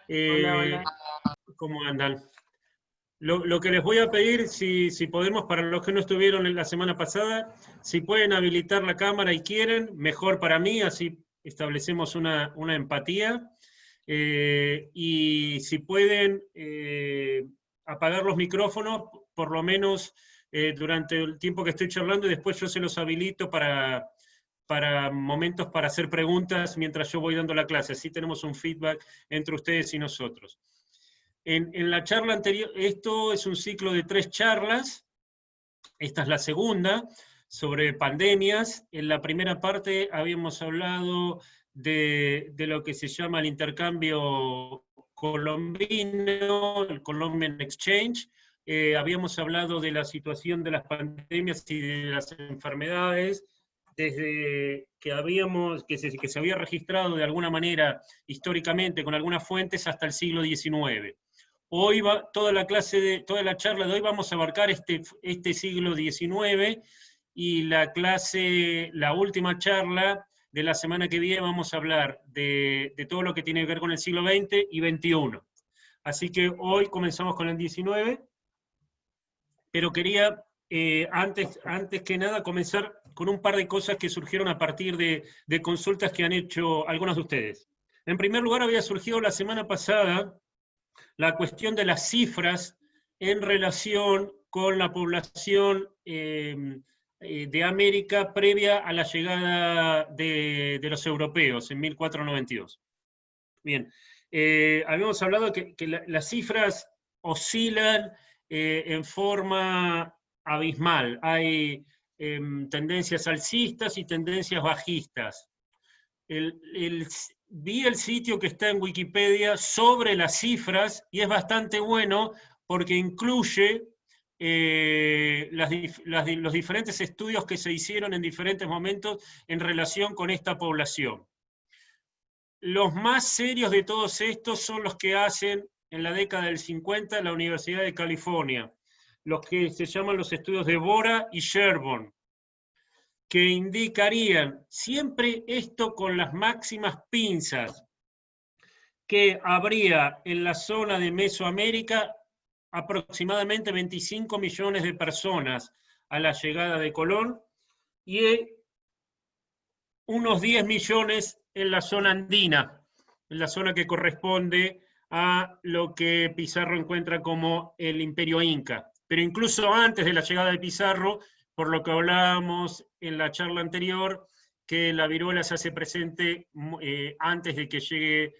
Hola, hola. ¿Cómo andan? Lo que les voy a pedir, si podemos, para los que no estuvieron en la semana pasada, si pueden habilitar la cámara y quieren, mejor para mí, así establecemos una empatía. Y si pueden apagar los micrófonos, por lo menos durante el tiempo que estoy charlando, y después yo se los habilito para momentos para hacer preguntas mientras yo voy dando la clase. Así tenemos un feedback entre ustedes y nosotros. En la charla anterior, esto es un ciclo de 3 charlas, esta es la segunda, sobre pandemias. En la primera parte habíamos hablado de lo que se llama el intercambio colombino, el Colombian Exchange. Habíamos hablado de la situación de las pandemias y de las enfermedades, desde que se había registrado de alguna manera históricamente con algunas fuentes hasta el siglo XIX. Hoy toda la charla de hoy vamos a abarcar este siglo XIX, y la última charla de la semana que viene vamos a hablar de todo lo que tiene que ver con el siglo XX y XXI. Así que hoy comenzamos con el XIX, pero quería antes que nada comenzar con un par de cosas que surgieron a partir de consultas que han hecho algunos de ustedes. En primer lugar, había surgido la semana pasada la cuestión de las cifras en relación con la población de América previa a la llegada de los europeos en 1492. Bien, habíamos hablado que las cifras oscilan en forma abismal. Hay tendencias alcistas y tendencias bajistas. Vi el sitio que está en Wikipedia sobre las cifras y es bastante bueno porque incluye los diferentes estudios que se hicieron en diferentes momentos en relación con esta población. Los más serios de todos estos son los que hacen en la década del 50 en la Universidad de California, los que se llaman los estudios de Bora y Sherborne, que indicarían, siempre esto con las máximas pinzas, que habría en la zona de Mesoamérica aproximadamente 25 millones de personas a la llegada de Colón y unos 10 millones en la zona andina, en la zona que corresponde a lo que Pizarro encuentra como el Imperio Inca. Pero incluso antes de la llegada de Pizarro, por lo que hablábamos en la charla anterior, que la viruela se hace presente antes de que llegue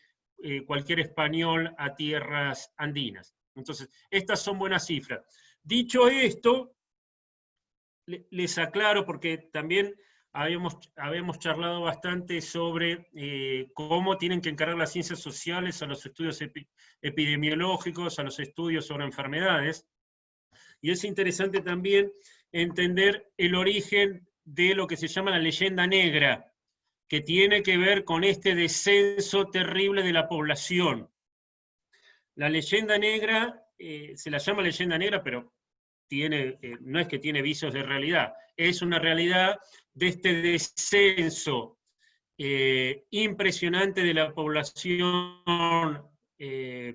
cualquier español a tierras andinas. Entonces, estas son buenas cifras. Dicho esto, les aclaro, porque también habíamos charlado bastante sobre cómo tienen que encarar las ciencias sociales a los estudios epidemiológicos, a los estudios sobre enfermedades, y es interesante también entender el origen de lo que se llama la leyenda negra, que tiene que ver con este descenso terrible de la población. La leyenda negra, se la llama leyenda negra, pero no es que tiene visos de realidad, es una realidad de este descenso impresionante de la población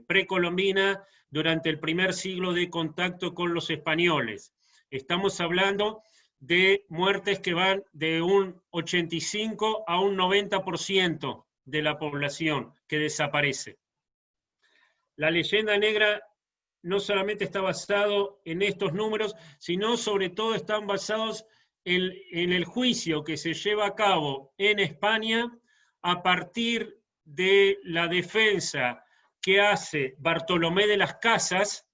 precolombina durante el primer siglo de contacto con los españoles. Estamos hablando de muertes que van de un 85 a un 90% de la población que desaparece. La leyenda negra no solamente está basado en estos números, sino sobre todo están basados en el juicio que se lleva a cabo en España a partir de la defensa que hace Bartolomé de las Casas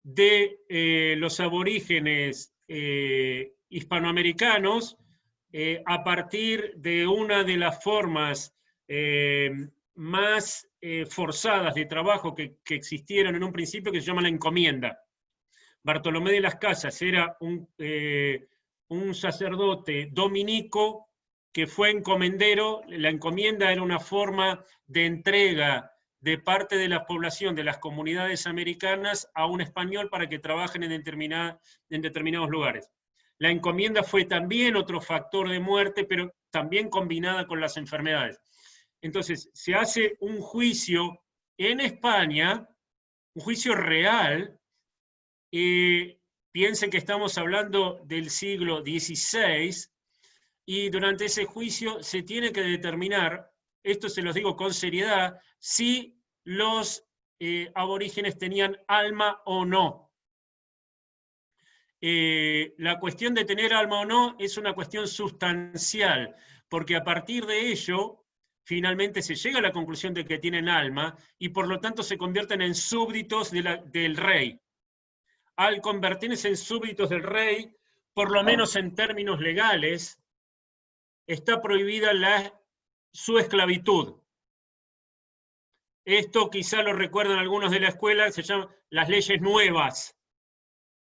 de los aborígenes hispanoamericanos a partir de una de las formas más forzadas de trabajo que existieron en un principio, que se llama la encomienda. Bartolomé de las Casas era un sacerdote dominico que fue encomendero. La encomienda era una forma de entrega de parte de la población, de las comunidades americanas, a un español para que trabajen en determinados lugares. La encomienda fue también otro factor de muerte, pero también combinada con las enfermedades. Entonces, se hace un juicio en España, un juicio real. Piensen que estamos hablando del siglo XVI, y durante ese juicio se tiene que determinar, esto se los digo con seriedad, si los aborígenes tenían alma o no. La cuestión de tener alma o no es una cuestión sustancial, porque a partir de ello, finalmente se llega a la conclusión de que tienen alma, y por lo tanto se convierten en súbditos del rey. Al convertirse en súbditos del rey, por lo menos en términos legales, está prohibida su esclavitud. Esto quizá lo recuerdan algunos de la escuela, se llaman las leyes nuevas.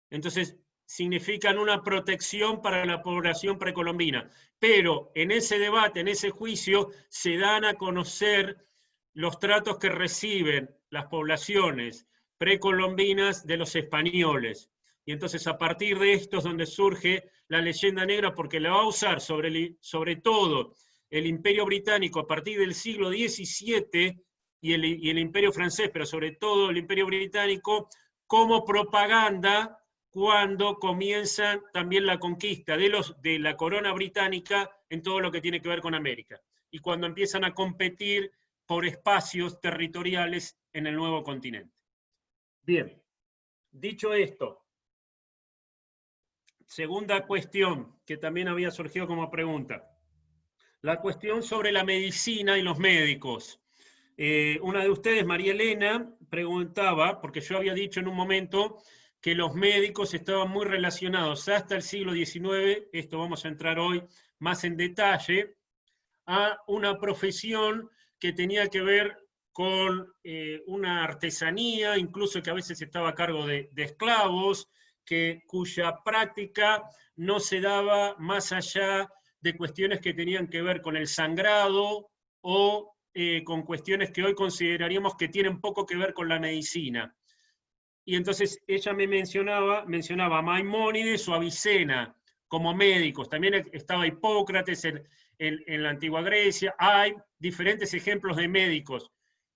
Entonces, significan una protección para la población precolombina. Pero en ese debate, en ese juicio, se dan a conocer los tratos que reciben las poblaciones precolombinas de los españoles. Y entonces a partir de esto es donde surge la leyenda negra, porque la va a usar sobre todo el Imperio Británico a partir del siglo XVII y el Imperio Francés, pero sobre todo el Imperio Británico, como propaganda cuando comienzan también la conquista de la corona británica en todo lo que tiene que ver con América, y cuando empiezan a competir por espacios territoriales en el nuevo continente. Bien, dicho esto, segunda cuestión que también había surgido como pregunta, la cuestión sobre la medicina y los médicos. Una de ustedes, María Elena, preguntaba, porque yo había dicho en un momento que los médicos estaban muy relacionados hasta el siglo XIX, esto vamos a entrar hoy más en detalle, a una profesión que tenía que ver con una artesanía, incluso que a veces estaba a cargo de esclavos, cuya práctica no se daba más allá de cuestiones que tenían que ver con el sangrado o con cuestiones que hoy consideraríamos que tienen poco que ver con la medicina. Y entonces ella me mencionaba a Maimónides o Avicena como médicos. También estaba Hipócrates en la antigua Grecia. Hay diferentes ejemplos de médicos,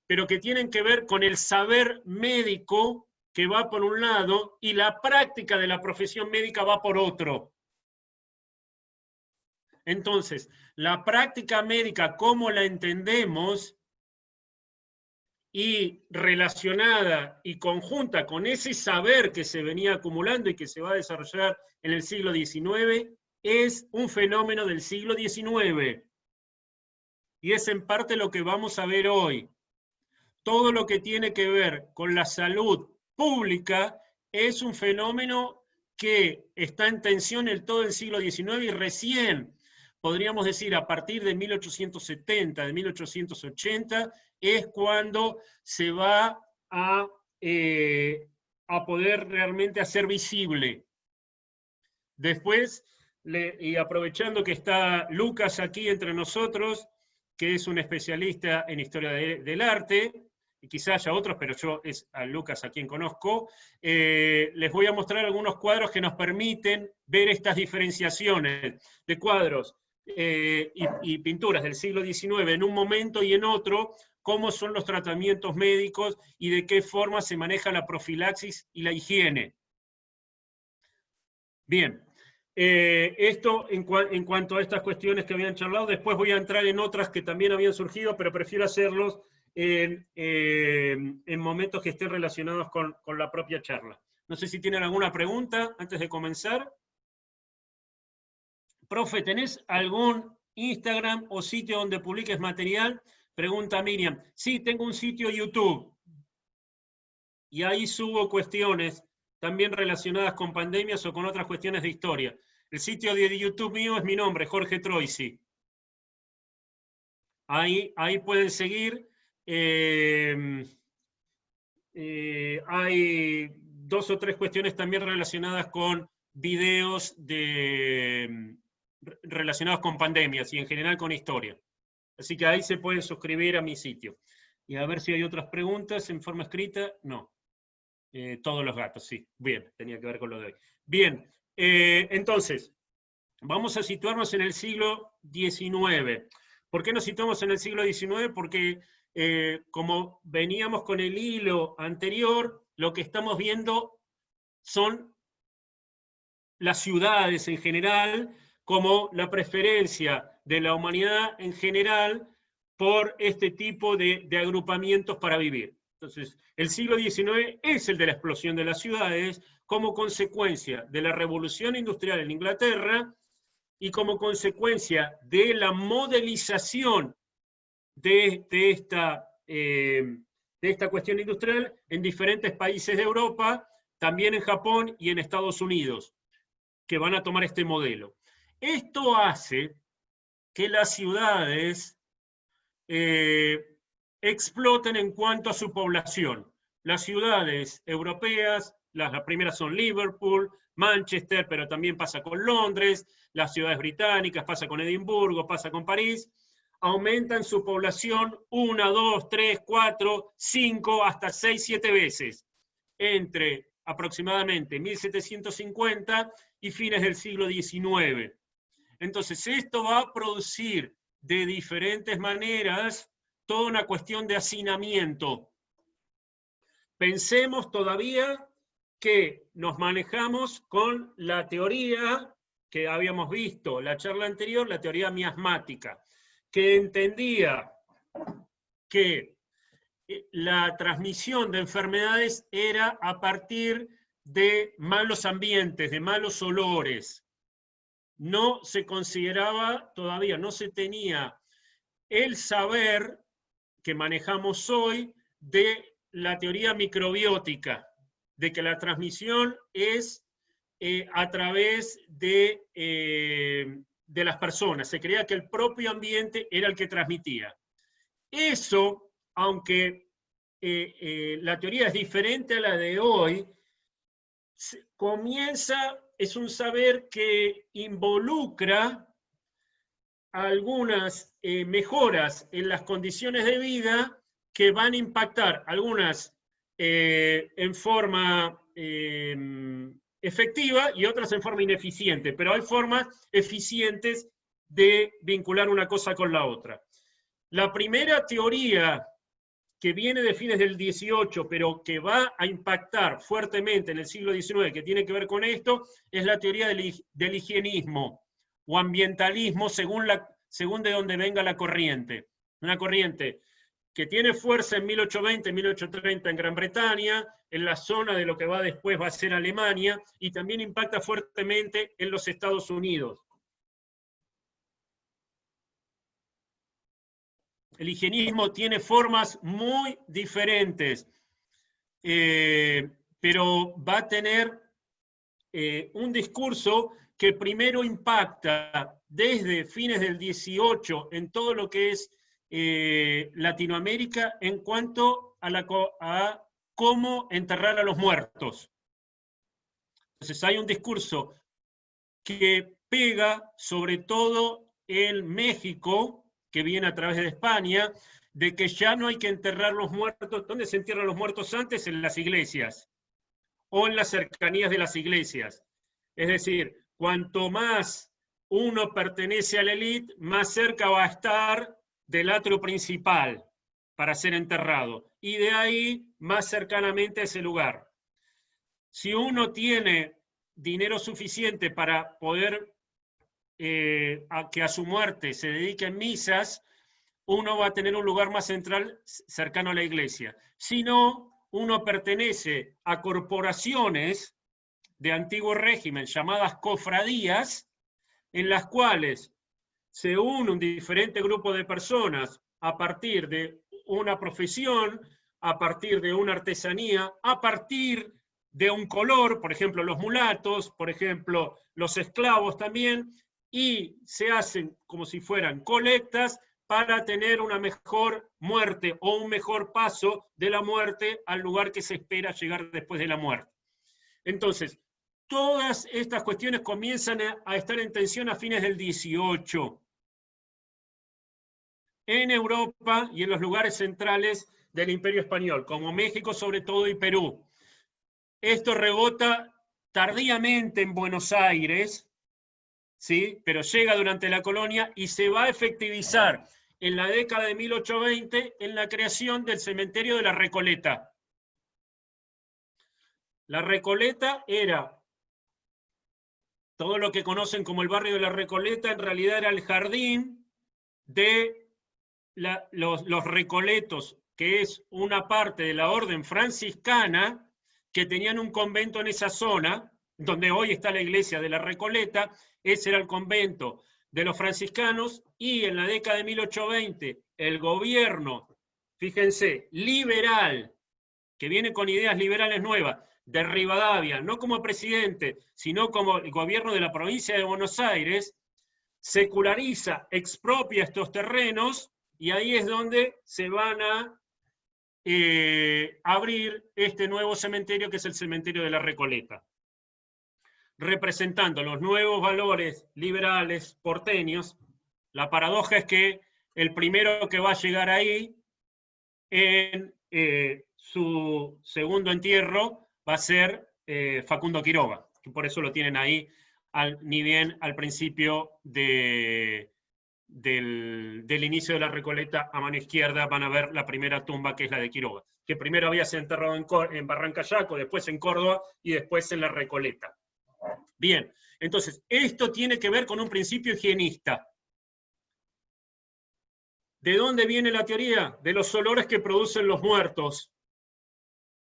pero que tienen que ver con el saber médico, que va por un lado, y la práctica de la profesión médica va por otro. Entonces, la práctica médica, como la entendemos, y relacionada y conjunta con ese saber que se venía acumulando y que se va a desarrollar en el siglo XIX, es un fenómeno del siglo XIX. Y es en parte lo que vamos a ver hoy. Todo lo que tiene que ver con la salud pública es un fenómeno que está en tensión en todo el siglo XIX, y recién, podríamos decir, a partir de 1870, de 1880, es cuando se va a poder realmente hacer visible. Después, y aprovechando que está Lucas aquí entre nosotros, que es un especialista en historia del arte, y quizás haya otros, pero yo es a Lucas a quien conozco, les voy a mostrar algunos cuadros que nos permiten ver estas diferenciaciones de cuadros y pinturas del siglo XIX en un momento y en otro, cómo son los tratamientos médicos y de qué forma se maneja la profilaxis y la higiene. Bien, esto en cuanto a estas cuestiones que habían charlado. Después voy a entrar en otras que también habían surgido, pero prefiero hacerlos en momentos que estén relacionados con la propia charla. No sé si tienen alguna pregunta antes de comenzar. Profe, ¿tenés algún Instagram o sitio donde publiques material? Pregunta Miriam. Sí, tengo un sitio YouTube. Y ahí subo cuestiones también relacionadas con pandemias o con otras cuestiones de historia. El sitio de YouTube mío es mi nombre, Jorge Troisi. Ahí pueden seguir. Hay 2 o 3 cuestiones también relacionadas con videos relacionados con pandemias y en general con historia. Así que ahí se pueden suscribir a mi sitio. Y a ver si hay otras preguntas en forma escrita. No. Todos los gatos, sí. Bien, tenía que ver con lo de hoy. Bien, entonces, vamos a situarnos en el siglo XIX. ¿Por qué nos situamos en el siglo XIX? Porque como veníamos con el hilo anterior, lo que estamos viendo son las ciudades en general, como la preferencia de la humanidad en general por este tipo de agrupamientos para vivir. Entonces, el siglo XIX es el de la explosión de las ciudades como consecuencia de la revolución industrial en Inglaterra y como consecuencia de la modelización de esta cuestión industrial en diferentes países de Europa, también en Japón y en Estados Unidos, que van a tomar este modelo. Esto hace que las ciudades exploten en cuanto a su población. Las ciudades europeas, las primeras son Liverpool, Manchester, pero también pasa con Londres, las ciudades británicas, pasa con Edimburgo, pasa con París, aumentan su población 1, 2, 3, 4, 5, hasta 6, 7 veces, entre aproximadamente 1750 y fines del siglo XIX. Entonces, esto va a producir de diferentes maneras toda una cuestión de hacinamiento. Pensemos todavía que nos manejamos con la teoría que habíamos visto la charla anterior, la teoría miasmática, que entendía que la transmisión de enfermedades era a partir de malos ambientes, de malos olores. No se consideraba todavía, no se tenía el saber que manejamos hoy de la teoría microbiótica, de que la transmisión es a través de las personas. Se creía que el propio ambiente era el que transmitía. Eso, aunque la teoría es diferente a la de hoy, es un saber que involucra algunas mejoras en las condiciones de vida que van a impactar, algunas en forma efectiva y otras en forma ineficiente, pero hay formas eficientes de vincular una cosa con la otra. La primera teoría que viene de fines del XVIII, pero que va a impactar fuertemente en el siglo XIX, que tiene que ver con esto, es la teoría del higienismo o ambientalismo, según de donde venga la corriente. Una corriente que tiene fuerza en 1820, 1830 en Gran Bretaña, en la zona de lo que después va a ser Alemania, y también impacta fuertemente en los Estados Unidos. El higienismo tiene formas muy diferentes, pero va a tener un discurso que primero impacta desde fines del 18 en todo lo que es Latinoamérica en cuanto a cómo enterrar a los muertos. Entonces hay un discurso que pega sobre todo en México, que viene a través de España, de que ya no hay que enterrar los muertos. ¿Dónde se entierran los muertos antes? En las iglesias, o en las cercanías de las iglesias. Es decir, cuanto más uno pertenece a la élite, más cerca va a estar del atrio principal para ser enterrado, y de ahí más cercanamente a ese lugar. Si uno tiene dinero suficiente para poder que a su muerte se dediquen misas, uno va a tener un lugar más central cercano a la iglesia. Si no, uno pertenece a corporaciones de antiguo régimen llamadas cofradías, en las cuales se une un diferente grupo de personas a partir de una profesión, a partir de una artesanía, a partir de un color, por ejemplo los mulatos, por ejemplo los esclavos también, y se hacen como si fueran colectas para tener una mejor muerte o un mejor paso de la muerte al lugar que se espera llegar después de la muerte. Entonces, todas estas cuestiones comienzan a estar en tensión a fines del 18 en Europa y en los lugares centrales del Imperio Español, como México sobre todo y Perú. Esto rebota tardíamente en Buenos Aires, ¿sí? Pero llega durante la colonia y se va a efectivizar en la década de 1820 en la creación del cementerio de la Recoleta. La Recoleta era todo lo que conocen como el barrio de la Recoleta, en realidad era el jardín de los Recoletos, que es una parte de la orden franciscana que tenían un convento en esa zona, donde hoy está la iglesia de la Recoleta. Ese era el convento de los franciscanos, y en la década de 1820 el gobierno, fíjense, liberal, que viene con ideas liberales nuevas, de Rivadavia, no como presidente, sino como el gobierno de la provincia de Buenos Aires, seculariza, expropia estos terrenos, y ahí es donde se van a abrir este nuevo cementerio, que es el cementerio de la Recoleta, representando los nuevos valores liberales porteños. La paradoja es que el primero que va a llegar ahí en su segundo entierro va a ser Facundo Quiroga, que por eso lo tienen ahí, ni bien al principio del inicio de la Recoleta, a mano izquierda van a ver la primera tumba, que es la de Quiroga, que primero había sido enterrado en Barrancayaco, después en Córdoba y después en la Recoleta. Bien, entonces, esto tiene que ver con un principio higienista. ¿De dónde viene la teoría? De los olores que producen los muertos.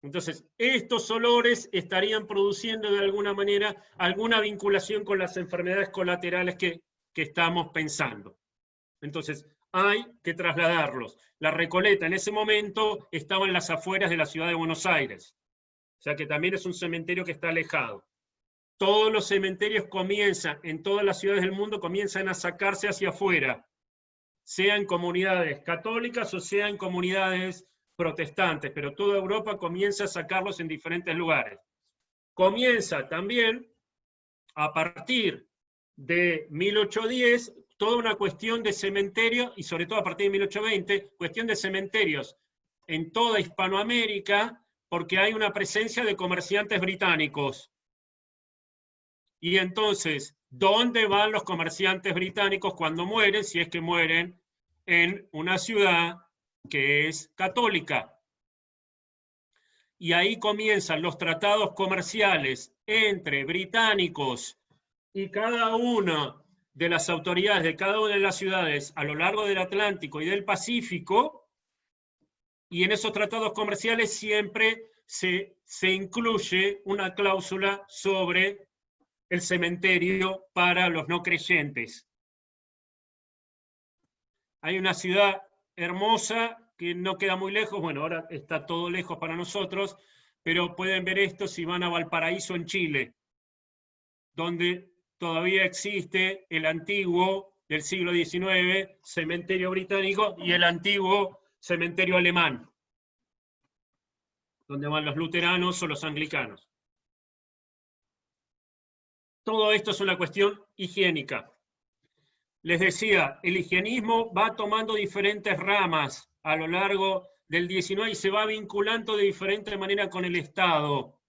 Entonces, estos olores estarían produciendo de alguna manera alguna vinculación con las enfermedades colaterales que estamos pensando. Entonces, hay que trasladarlos. La Recoleta en ese momento estaba en las afueras de la ciudad de Buenos Aires. O sea que también es un cementerio que está alejado. Todos los cementerios comienzan, en todas las ciudades del mundo, comienzan a sacarse hacia afuera, sea en comunidades católicas o sea en comunidades protestantes, pero toda Europa comienza a sacarlos en diferentes lugares. Comienza también, a partir de 1810, toda una cuestión de cementerio, y sobre todo a partir de 1820, cuestión de cementerios en toda Hispanoamérica, porque hay una presencia de comerciantes británicos. Y entonces, ¿dónde van los comerciantes británicos cuando mueren? Si es que mueren en una ciudad que es católica. Y ahí comienzan los tratados comerciales entre británicos y cada una de las autoridades de cada una de las ciudades a lo largo del Atlántico y del Pacífico, y en esos tratados comerciales siempre se incluye una cláusula sobre el cementerio para los no creyentes. Hay una ciudad hermosa que no queda muy lejos, bueno, ahora está todo lejos para nosotros, pero pueden ver esto si van a Valparaíso, en Chile, donde todavía existe el antiguo del siglo XIX cementerio británico y el antiguo cementerio alemán, donde van los luteranos o los anglicanos. Todo esto es una cuestión higiénica. Les decía, el higienismo va tomando diferentes ramas a lo largo del XIX y se va vinculando de diferente manera con el Estado.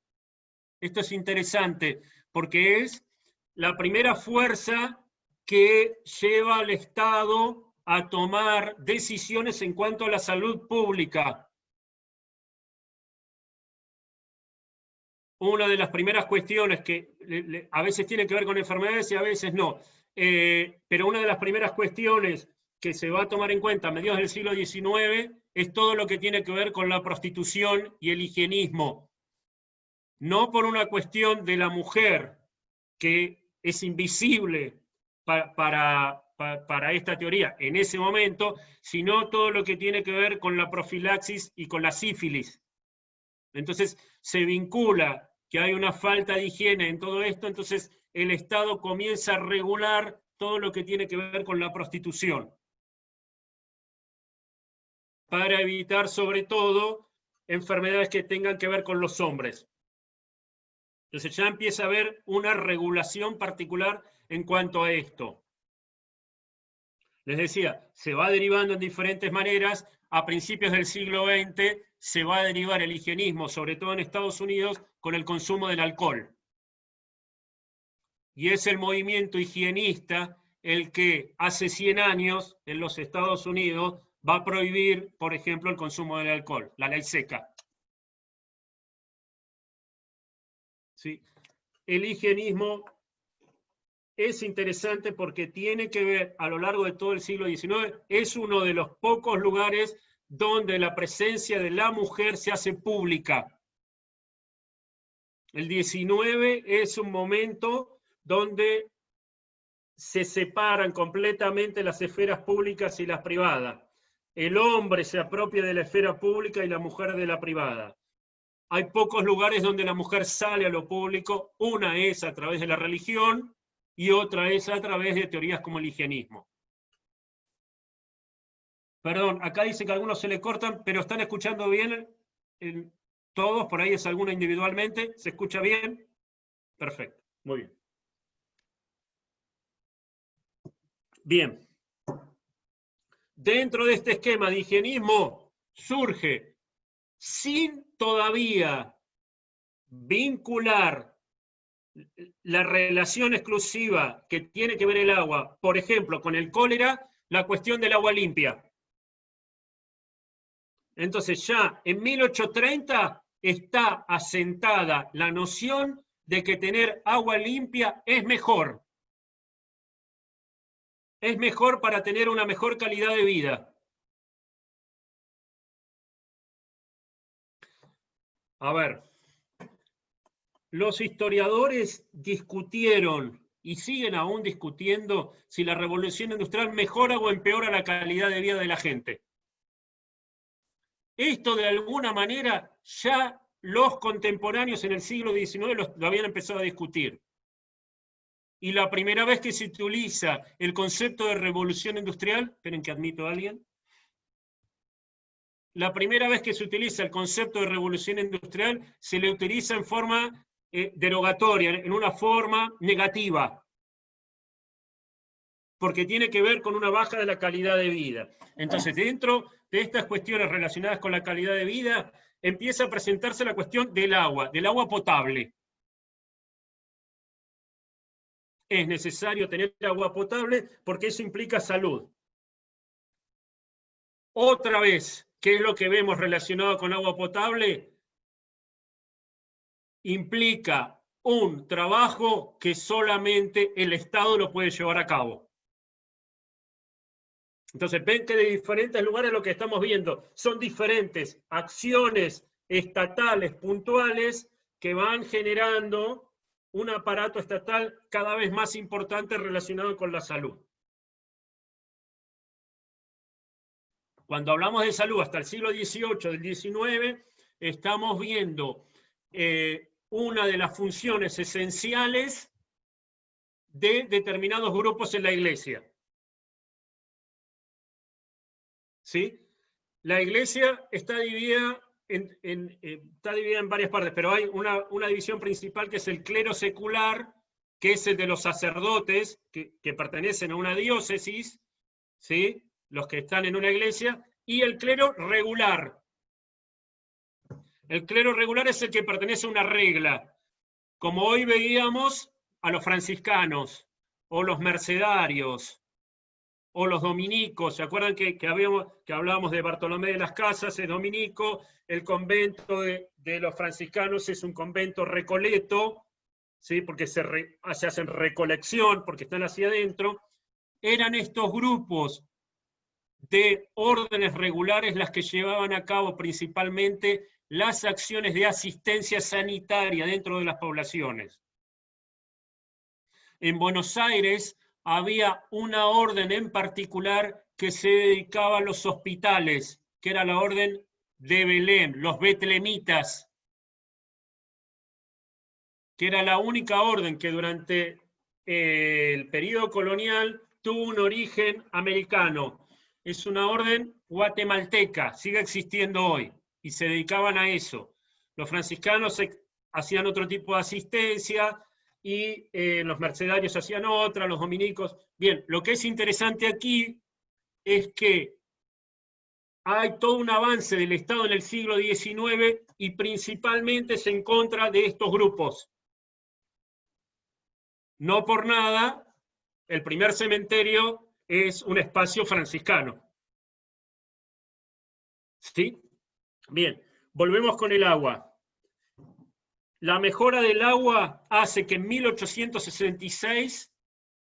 Esto es interesante, porque es la primera fuerza que lleva al Estado a tomar decisiones en cuanto a la salud pública. Una de las primeras cuestiones que a veces tiene que ver con enfermedades y a veces no, pero una de las primeras cuestiones que se va a tomar en cuenta a mediados del siglo XIX es todo lo que tiene que ver con la prostitución y el higienismo. No por una cuestión de la mujer, que es invisible para esta teoría en ese momento, sino todo lo que tiene que ver con la profilaxis y con la sífilis. Entonces se vincula que hay una falta de higiene en todo esto, entonces el Estado comienza a regular todo lo que tiene que ver con la prostitución, para evitar sobre todo enfermedades que tengan que ver con los hombres. Entonces ya empieza a haber una regulación particular en cuanto a esto. Les decía, se va derivando en diferentes maneras. A principios del siglo XX se va a derivar el higienismo, sobre todo en Estados Unidos, con el consumo del alcohol. Y es el movimiento higienista el que hace 100 años en los Estados Unidos va a prohibir, por ejemplo, el consumo del alcohol, la ley seca. ¿Sí? El higienismo es interesante porque tiene que ver a lo largo de todo el siglo XIX, es uno de los pocos lugares donde la presencia de la mujer se hace pública. El XIX es un momento donde se separan completamente las esferas públicas y las privadas. El hombre se apropia de la esfera pública y la mujer de la privada. Hay pocos lugares donde la mujer sale a lo público, una es a través de la religión y otra es a través de teorías como el higienismo. Perdón, acá dice que a algunos se le cortan, pero ¿están escuchando bien? ¿Todos? ¿Por ahí es alguno individualmente? ¿Se escucha bien? Perfecto, muy bien. Bien. Dentro de este esquema de higienismo surge, sin todavía vincular la relación exclusiva que tiene que ver el agua, por ejemplo, con el cólera, la cuestión del agua limpia. Entonces ya en 1830 está asentada la noción de que tener agua limpia es mejor. Es mejor para tener una mejor calidad de vida. A ver, los historiadores discutieron y siguen aún discutiendo si la revolución industrial mejora o empeora la calidad de vida de la gente. Esto de alguna manera ya los contemporáneos en el siglo XIX lo habían empezado a discutir. Y la primera vez que se utiliza el concepto de revolución industrial, esperen que admito a alguien, la primera vez que se utiliza el concepto de revolución industrial se le utiliza en forma derogatoria, en una forma negativa, porque tiene que ver con una baja de la calidad de vida. Entonces, dentro de estas cuestiones relacionadas con la calidad de vida, empieza a presentarse la cuestión del agua potable. Es necesario tener agua potable porque eso implica salud. Otra vez, ¿qué es lo que vemos relacionado con agua potable? Implica un trabajo que solamente el Estado lo puede llevar a cabo. Entonces, ven que de diferentes lugares lo que estamos viendo son diferentes acciones estatales puntuales que van generando un aparato estatal cada vez más importante relacionado con la salud. Cuando hablamos de salud hasta el siglo XVIII, del XIX, estamos viendo una de las funciones esenciales de determinados grupos en la Iglesia. ¿Sí? La Iglesia está dividida en varias partes, pero hay una división principal que es el clero secular, que es el de los sacerdotes que pertenecen a una diócesis, ¿sí? Los que están en una iglesia, y el clero regular. El clero regular es el que pertenece a una regla, como hoy veíamos a los franciscanos, o los mercedarios, o los dominicos. ¿Se acuerdan que hablábamos de Bartolomé de las Casas, es dominico? El convento de los franciscanos es un convento recoleto, ¿sí? Porque se hacen recolección, porque están hacia adentro. Eran estos grupos de órdenes regulares las que llevaban a cabo principalmente las acciones de asistencia sanitaria dentro de las poblaciones. En Buenos Aires había una orden en particular que se dedicaba a los hospitales, que era la orden de Belén, los betlemitas, que era la única orden que durante el periodo colonial tuvo un origen americano. Es una orden guatemalteca, sigue existiendo hoy, y se dedicaban a eso. Los franciscanos hacían otro tipo de asistencia, y los mercedarios hacían otra, los dominicos. Bien, lo que es interesante aquí es que hay todo un avance del Estado en el siglo XIX y principalmente es en contra de estos grupos. No por nada, el primer cementerio es un espacio franciscano. ¿Sí? Bien, volvemos con el agua. La mejora del agua hace que en 1866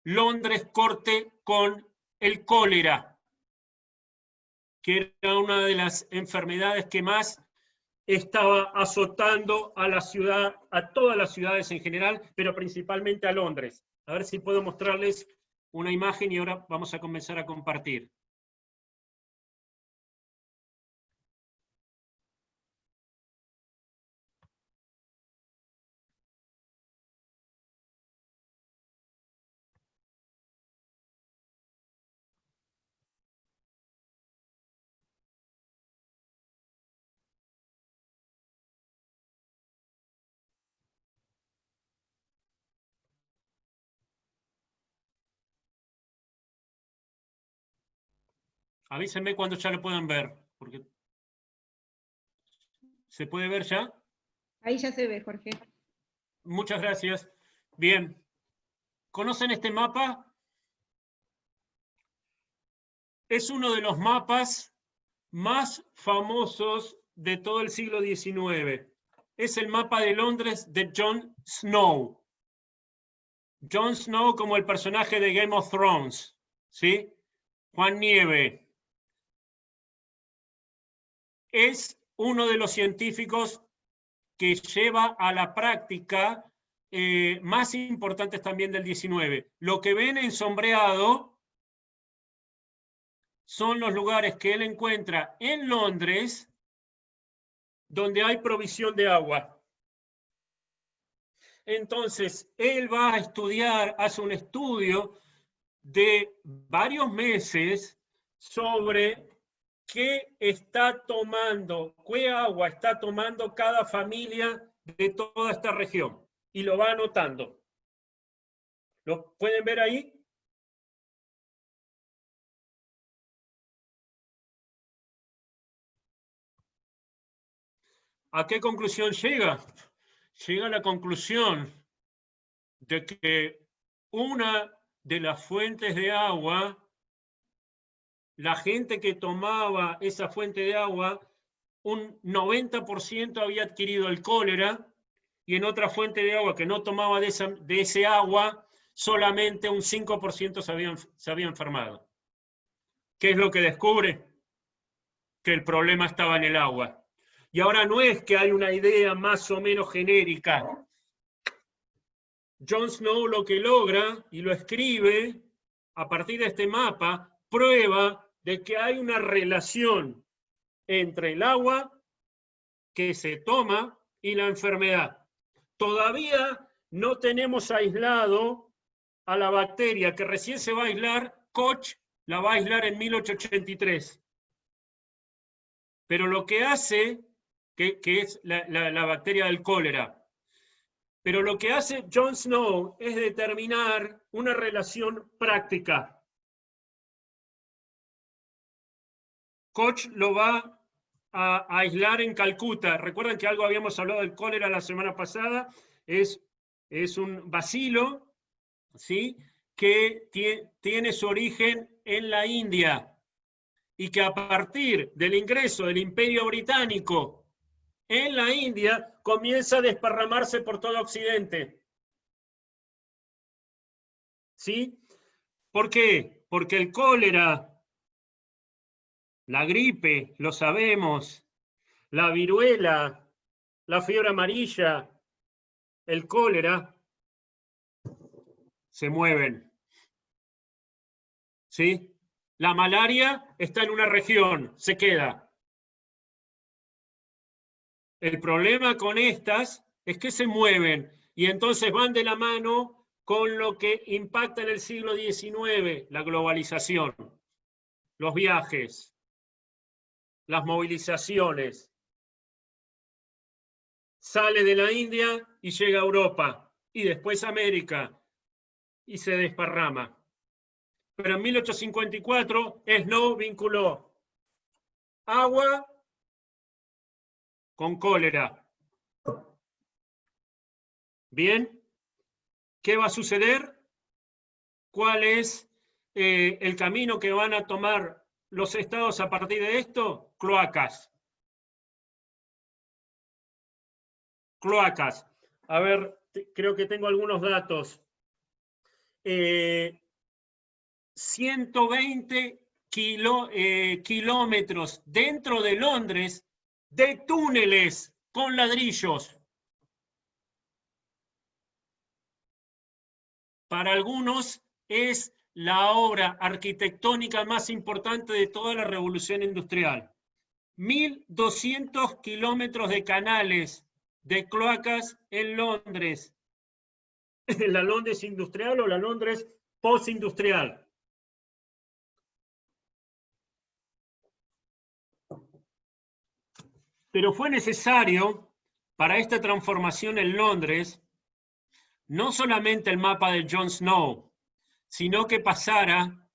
Londres corte con el cólera, que era una de las enfermedades que más estaba azotando a la ciudad, a todas las ciudades en general, pero principalmente a Londres. A ver si puedo mostrarles una imagen y ahora vamos a comenzar a compartir. Avísenme cuando ya lo puedan ver, porque ¿se puede ver ya? Ahí ya se ve, Jorge. Muchas gracias. Bien. ¿Conocen este mapa? Es uno de los mapas más famosos de todo el siglo XIX. Es el mapa de Londres de Jon Snow. Jon Snow como el personaje de Game of Thrones, ¿sí? Juan Nieve. Es uno de los científicos que lleva a la práctica más importantes también del 19. Lo que ven ensombreado son los lugares que él encuentra en Londres donde hay provisión de agua. Entonces, él va a estudiar, hace un estudio de varios meses sobre qué está tomando, qué agua está tomando cada familia de toda esta región. Y lo va anotando. ¿Lo pueden ver ahí? ¿A qué conclusión llega? Llega a la conclusión de que una de las fuentes de agua, la gente que tomaba esa fuente de agua, un 90% había adquirido el cólera, y en otra fuente de agua que no tomaba de ese agua, solamente un 5% se había enfermado. ¿Qué es lo que descubre? Que el problema estaba en el agua. Y ahora no es que hay una idea más o menos genérica. Jon Snow lo que logra, y lo escribe a partir de este mapa, prueba de que hay una relación entre el agua que se toma y la enfermedad. Todavía no tenemos aislado a la bacteria que recién se va a aislar. Koch la va a aislar en 1883. Pero lo que hace, que es la bacteria del cólera, pero lo que hace Jon Snow es determinar una relación práctica. Koch lo va a aislar en Calcuta. Recuerdan que algo habíamos hablado del cólera la semana pasada. Es un bacilo, ¿sí?, que tiene su origen en la India y que a partir del ingreso del Imperio Británico en la India comienza a desparramarse por todo Occidente. ¿Sí? ¿Por qué? Porque el cólera, la gripe, lo sabemos, la viruela, la fiebre amarilla, el cólera, se mueven. ¿Sí? La malaria está en una región, se queda. El problema con estas es que se mueven y entonces van de la mano con lo que impacta en el siglo XIX, la globalización, los viajes, las movilizaciones. Sale de la India y llega a Europa y después a América y se desparrama. Pero en 1854 Snow vinculó agua con cólera. ¿Bien? ¿Qué va a suceder? cuál es el camino que van a tomar los estados a partir de esto? Cloacas. Cloacas. A ver, creo que tengo algunos datos. 120 kilómetros dentro de Londres de túneles con ladrillos. Para algunos es la obra arquitectónica más importante de toda la revolución industrial. 1.200 kilómetros de canales, de cloacas en Londres. La Londres industrial o la Londres postindustrial. Pero fue necesario para esta transformación en Londres no solamente el mapa de John Snow, sino que pasara,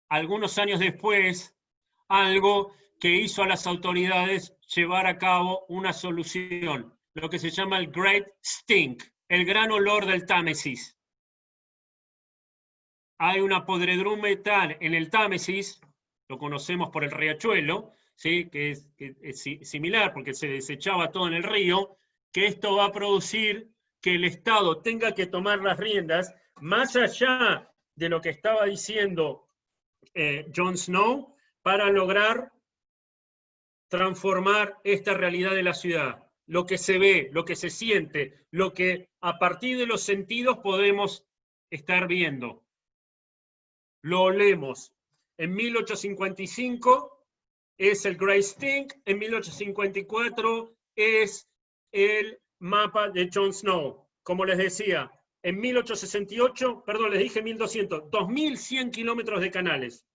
algunos años después, algo que hizo a las autoridades llevar a cabo una solución, lo que se llama el Great Stink, el gran olor del Támesis. Hay una podredumbre tal en el Támesis, lo conocemos por el riachuelo, ¿sí? que es similar porque se desechaba todo en el río, que esto va a producir que el Estado tenga que tomar las riendas, más allá de lo que estaba diciendo Jon Snow, para lograr transformar esta realidad de la ciudad. Lo que se ve, lo que se siente, lo que a partir de los sentidos podemos estar viendo. Lo olemos. En 1855 es el Great Stink, en 1854 es el mapa de Jon Snow. Como les decía, en 1868, perdón, les dije 1200, 2100 kilómetros de canales.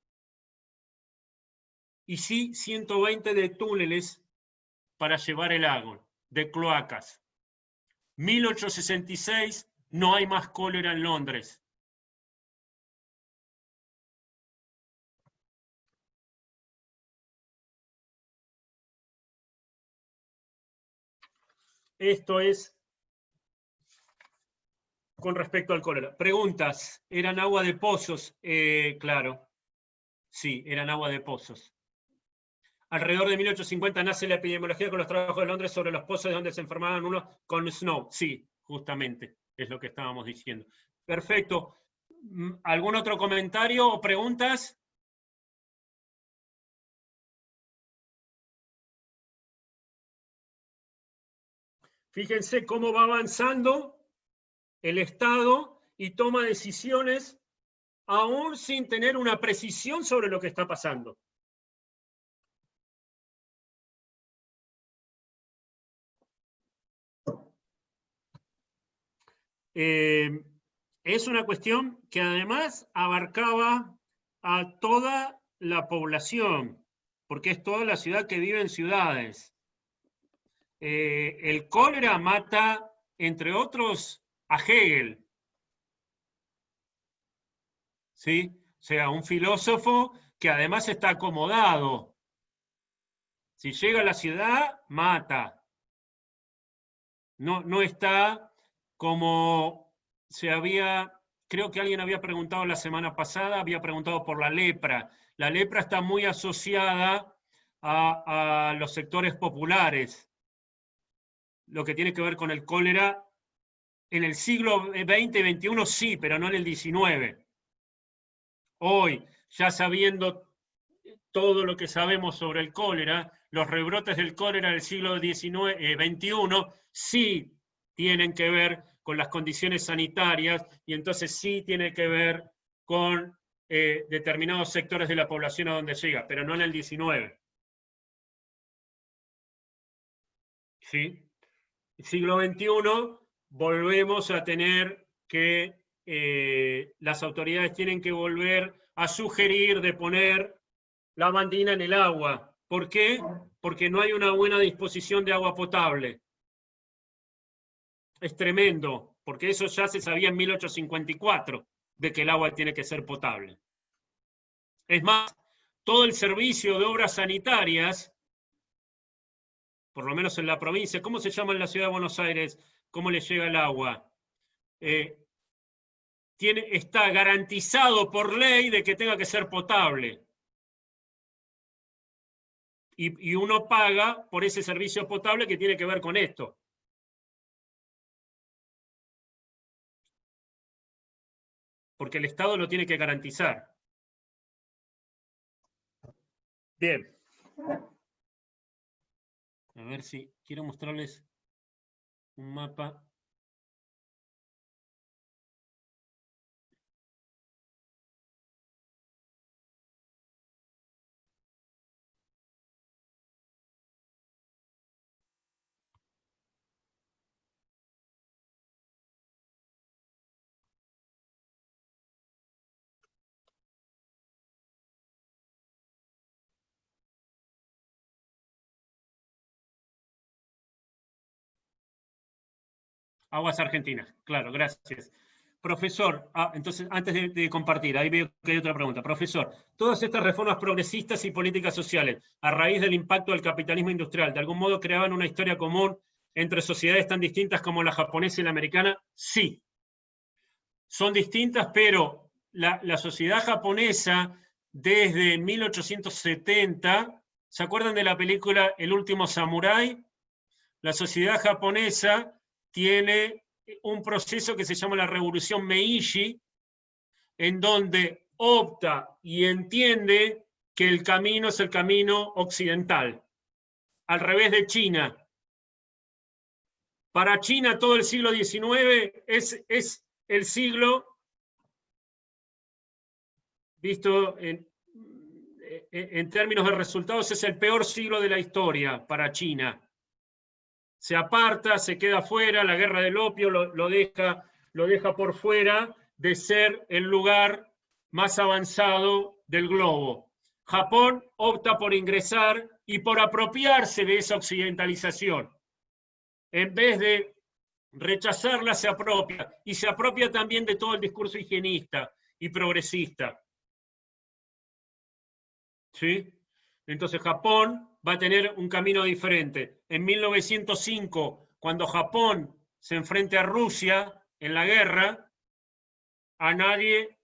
Y sí, 120 de túneles para llevar el agua, de cloacas. 1866, no hay más cólera en Londres. Esto es con respecto al cólera. Preguntas, ¿eran agua de pozos? Claro, sí, eran agua de pozos. Alrededor de 1850 nace la epidemiología con los trabajos de Londres sobre los pozos de donde se enfermaban unos con Snow. Sí, justamente, es lo que estábamos diciendo. Perfecto. ¿Algún otro comentario o preguntas? Fíjense cómo va avanzando el Estado y toma decisiones aún sin tener una precisión sobre lo que está pasando. Es una cuestión que además abarcaba a toda la población, porque es toda la ciudad que vive en ciudades. El cólera mata, entre otros, a Hegel. ¿Sí? O sea, un filósofo que además está acomodado. Si llega a la ciudad, mata. No está como se había, creo que alguien había preguntado la semana pasada, había preguntado por la lepra. La lepra está muy asociada a los sectores populares. Lo que tiene que ver con el cólera en el siglo XX y XXI sí, pero no en el XIX. Hoy, ya sabiendo todo lo que sabemos sobre el cólera, los rebrotes del cólera del siglo XXI sí tienen que ver con las condiciones sanitarias y entonces sí tiene que ver con determinados sectores de la población a donde llega, pero no en el XIX. ¿Sí? El siglo XXI volvemos a tener que las autoridades tienen que volver a sugerir de poner lavandina en el agua. ¿Por qué? Porque no hay una buena disposición de agua potable. Es tremendo, porque eso ya se sabía en 1854, de que el agua tiene que ser potable. Es más, todo el servicio de obras sanitarias, por lo menos en la provincia, ¿cómo se llama en la ciudad de Buenos Aires? ¿Cómo le llega el agua? está garantizado por ley de que tenga que ser potable. Y uno paga por ese servicio potable que tiene que ver con esto. Porque el Estado lo tiene que garantizar. Bien. A ver si quiero mostrarles un mapa. Aguas Argentinas, claro, gracias. Profesor, entonces antes de compartir, ahí veo que hay otra pregunta. Profesor, todas estas reformas progresistas y políticas sociales, a raíz del impacto del capitalismo industrial, ¿de algún modo creaban una historia común entre sociedades tan distintas como la japonesa y la americana? Sí. Son distintas, pero la sociedad japonesa, desde 1870, ¿se acuerdan de la película El último samurái? La sociedad japonesa tiene un proceso que se llama la Revolución Meiji, en donde opta y entiende que el camino es el camino occidental, al revés de China. Para China todo el siglo XIX es el siglo, visto en términos de resultados, es el peor siglo de la historia para China. Se aparta, se queda fuera, la guerra del opio lo deja por fuera de ser el lugar más avanzado del globo. Japón opta por ingresar y por apropiarse de esa occidentalización. En vez de rechazarla, se apropia. Y se apropia también de todo el discurso higienista y progresista. ¿Sí? Entonces Japón va a tener un camino diferente. En 1905, cuando Japón se enfrenta a Rusia en la guerra, a nadie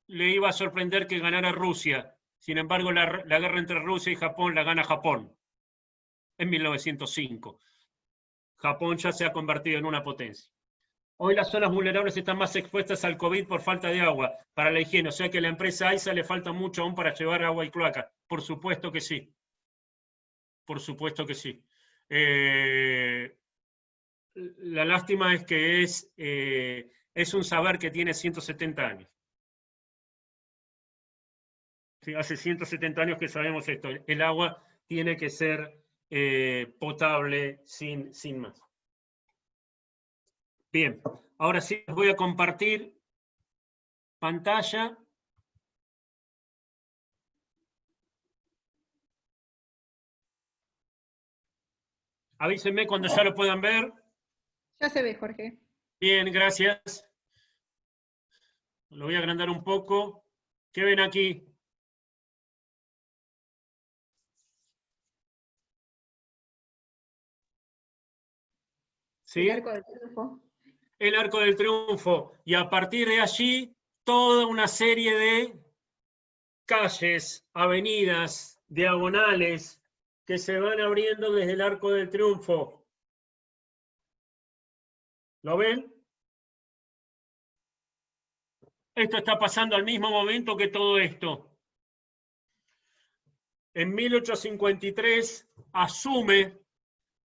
le iba a sorprender que ganara Rusia. Sin embargo, la guerra entre Rusia y Japón la gana Japón en 1905. Japón ya se ha convertido en una potencia. Hoy las zonas vulnerables están más expuestas al COVID por falta de agua para la higiene, o sea que a la empresa AISA le falta mucho aún para llevar agua y cloaca. Por supuesto que sí. Por supuesto que sí. La lástima es que es un saber que tiene 170 años. Sí, hace 170 años que sabemos esto. El agua tiene que ser potable sin más. Bien, ahora sí les voy a compartir pantalla. Avísenme cuando ya lo puedan ver. Ya se ve, Jorge. Bien, gracias. Lo voy a agrandar un poco. ¿Qué ven aquí? ¿Sí? El Arco del Triunfo. El Arco del Triunfo. Y a partir de allí, toda una serie de calles, avenidas, diagonales, que se van abriendo desde el Arco del Triunfo. ¿Lo ven? Esto está pasando al mismo momento que todo esto. En 1853 asume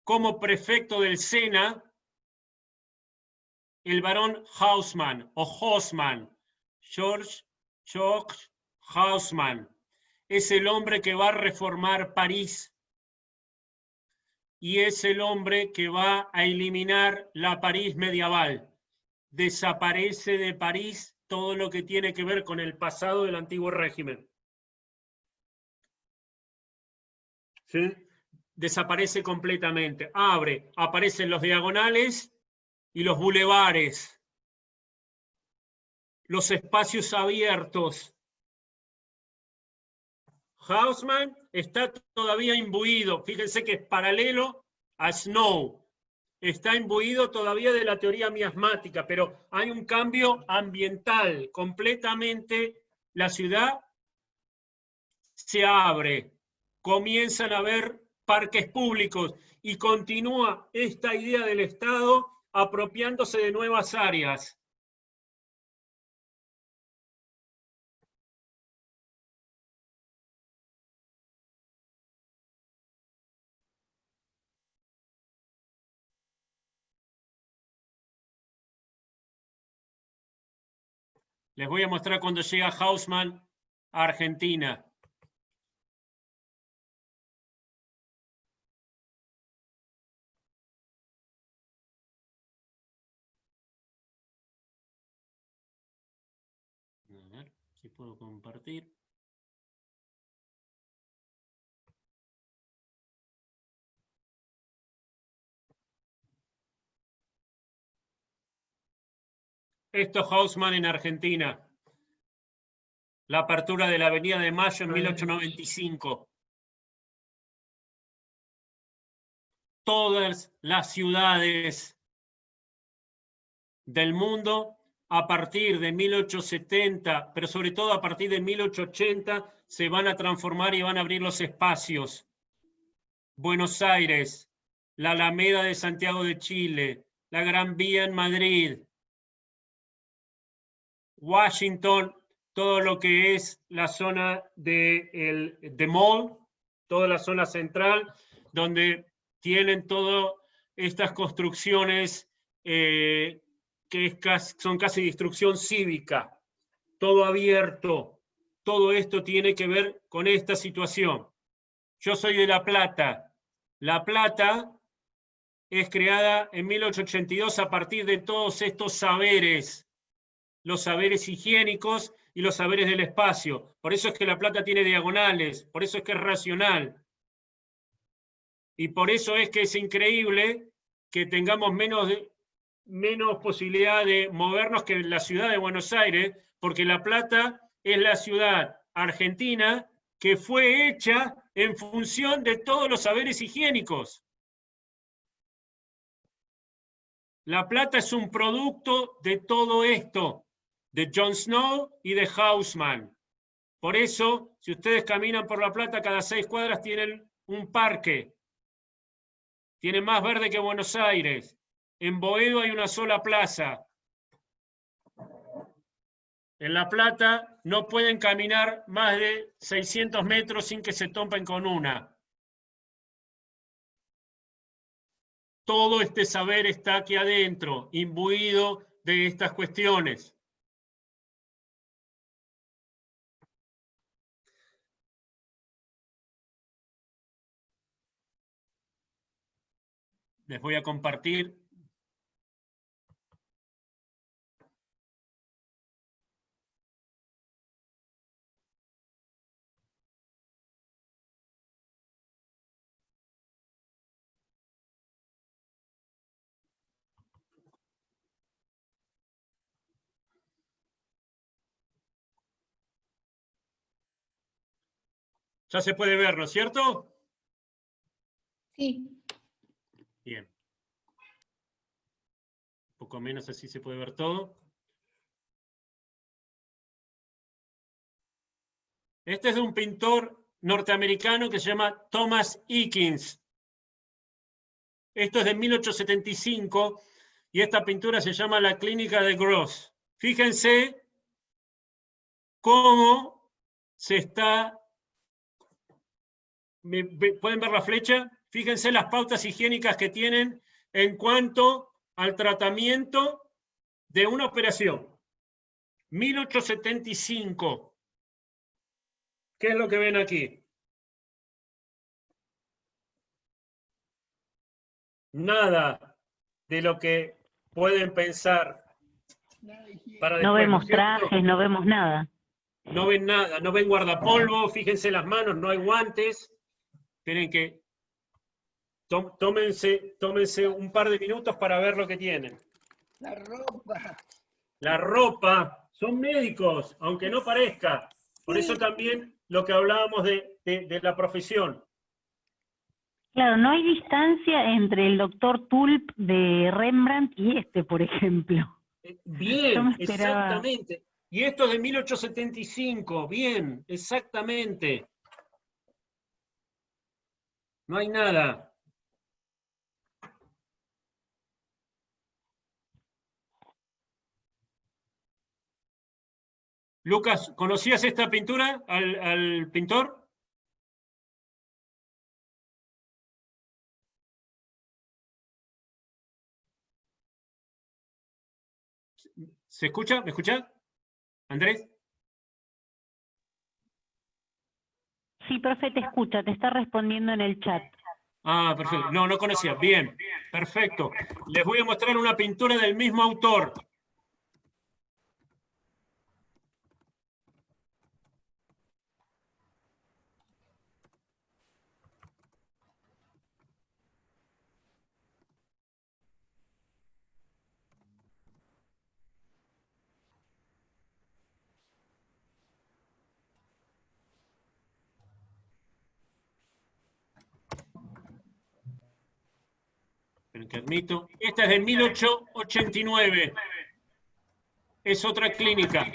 como prefecto del Sena el barón Haussmann o Haussmann, George Haussmann. Es el hombre que va a reformar París y es el hombre que va a eliminar la París medieval. Desaparece de París todo lo que tiene que ver con el pasado del antiguo régimen. ¿Sí? Desaparece completamente. Aparecen los diagonales y los bulevares, los espacios abiertos. Haussmann está todavía imbuido, fíjense que es paralelo a Snow. está imbuido todavía de la teoría miasmática, pero hay un cambio ambiental. Completamente la ciudad se abre, comienzan a haber parques públicos y continúa esta idea del Estado apropiándose de nuevas áreas. Les voy a mostrar cuando llega Haussmann a Argentina. A ver si puedo compartir. Esto es Haussmann en Argentina. La apertura de la Avenida de Mayo en 1895. Todas las ciudades del mundo, a partir de 1870, pero sobre todo a partir de 1880, se van a transformar y van a abrir los espacios. Buenos Aires, la Alameda de Santiago de Chile, la Gran Vía en Madrid, Washington, todo lo que es la zona de Mall, toda la zona central, donde tienen todas estas construcciones son casi destrucción cívica, todo abierto. Todo esto tiene que ver con esta situación. Yo soy de La Plata. La Plata es creada en 1882 a partir de todos estos saberes, los saberes higiénicos y los saberes del espacio. Por eso es que La Plata tiene diagonales, por eso es que es racional. Y por eso es que es increíble que tengamos menos posibilidad de movernos que en la ciudad de Buenos Aires, porque La Plata es la ciudad argentina que fue hecha en función de todos los saberes higiénicos. La Plata es un producto de todo esto, de John Snow y de Haussmann. Por eso, si ustedes caminan por La Plata, cada 6 cuadras tienen un parque. Tiene más verde que Buenos Aires. En Boedo hay una sola plaza. En La Plata no pueden caminar más de 600 metros sin que se topen con una. Todo este saber está aquí adentro, imbuido de estas cuestiones. Les voy a compartir. Ya se puede ver, ¿no es cierto? Sí. Bien. Un poco menos así se puede ver todo. Este es de un pintor norteamericano que se llama Thomas Eakins. Esto es de 1875 y esta pintura se llama La Clínica de Gross. Fíjense cómo se está... ¿Pueden ver la flecha? Fíjense las pautas higiénicas que tienen en cuanto al tratamiento de una operación. 1875. ¿Qué es lo que ven aquí? Nada de lo que pueden pensar para después. No vemos trajes, no vemos nada. No ven nada, no ven guardapolvo, fíjense las manos, no hay guantes. Tienen que... Tómense un par de minutos para ver lo que tienen. La ropa. La ropa, son médicos, aunque no parezca. Por eso también lo que hablábamos de la profesión. Claro, no hay distancia entre el doctor Tulp de Rembrandt y este, por ejemplo. Yo Bien, me esperaba. exactamente. Y esto es de 1875, bien, exactamente. No hay nada. Lucas, ¿conocías esta pintura al pintor? ¿Se escucha? ¿Me escucha? ¿Andrés? Sí, profe, te escucha, te está respondiendo en el chat. Ah, perfecto. No, no conocía. Bien, perfecto. Les voy a mostrar una pintura del mismo autor. Esperen que admito. Esta es de 1889. Es otra clínica.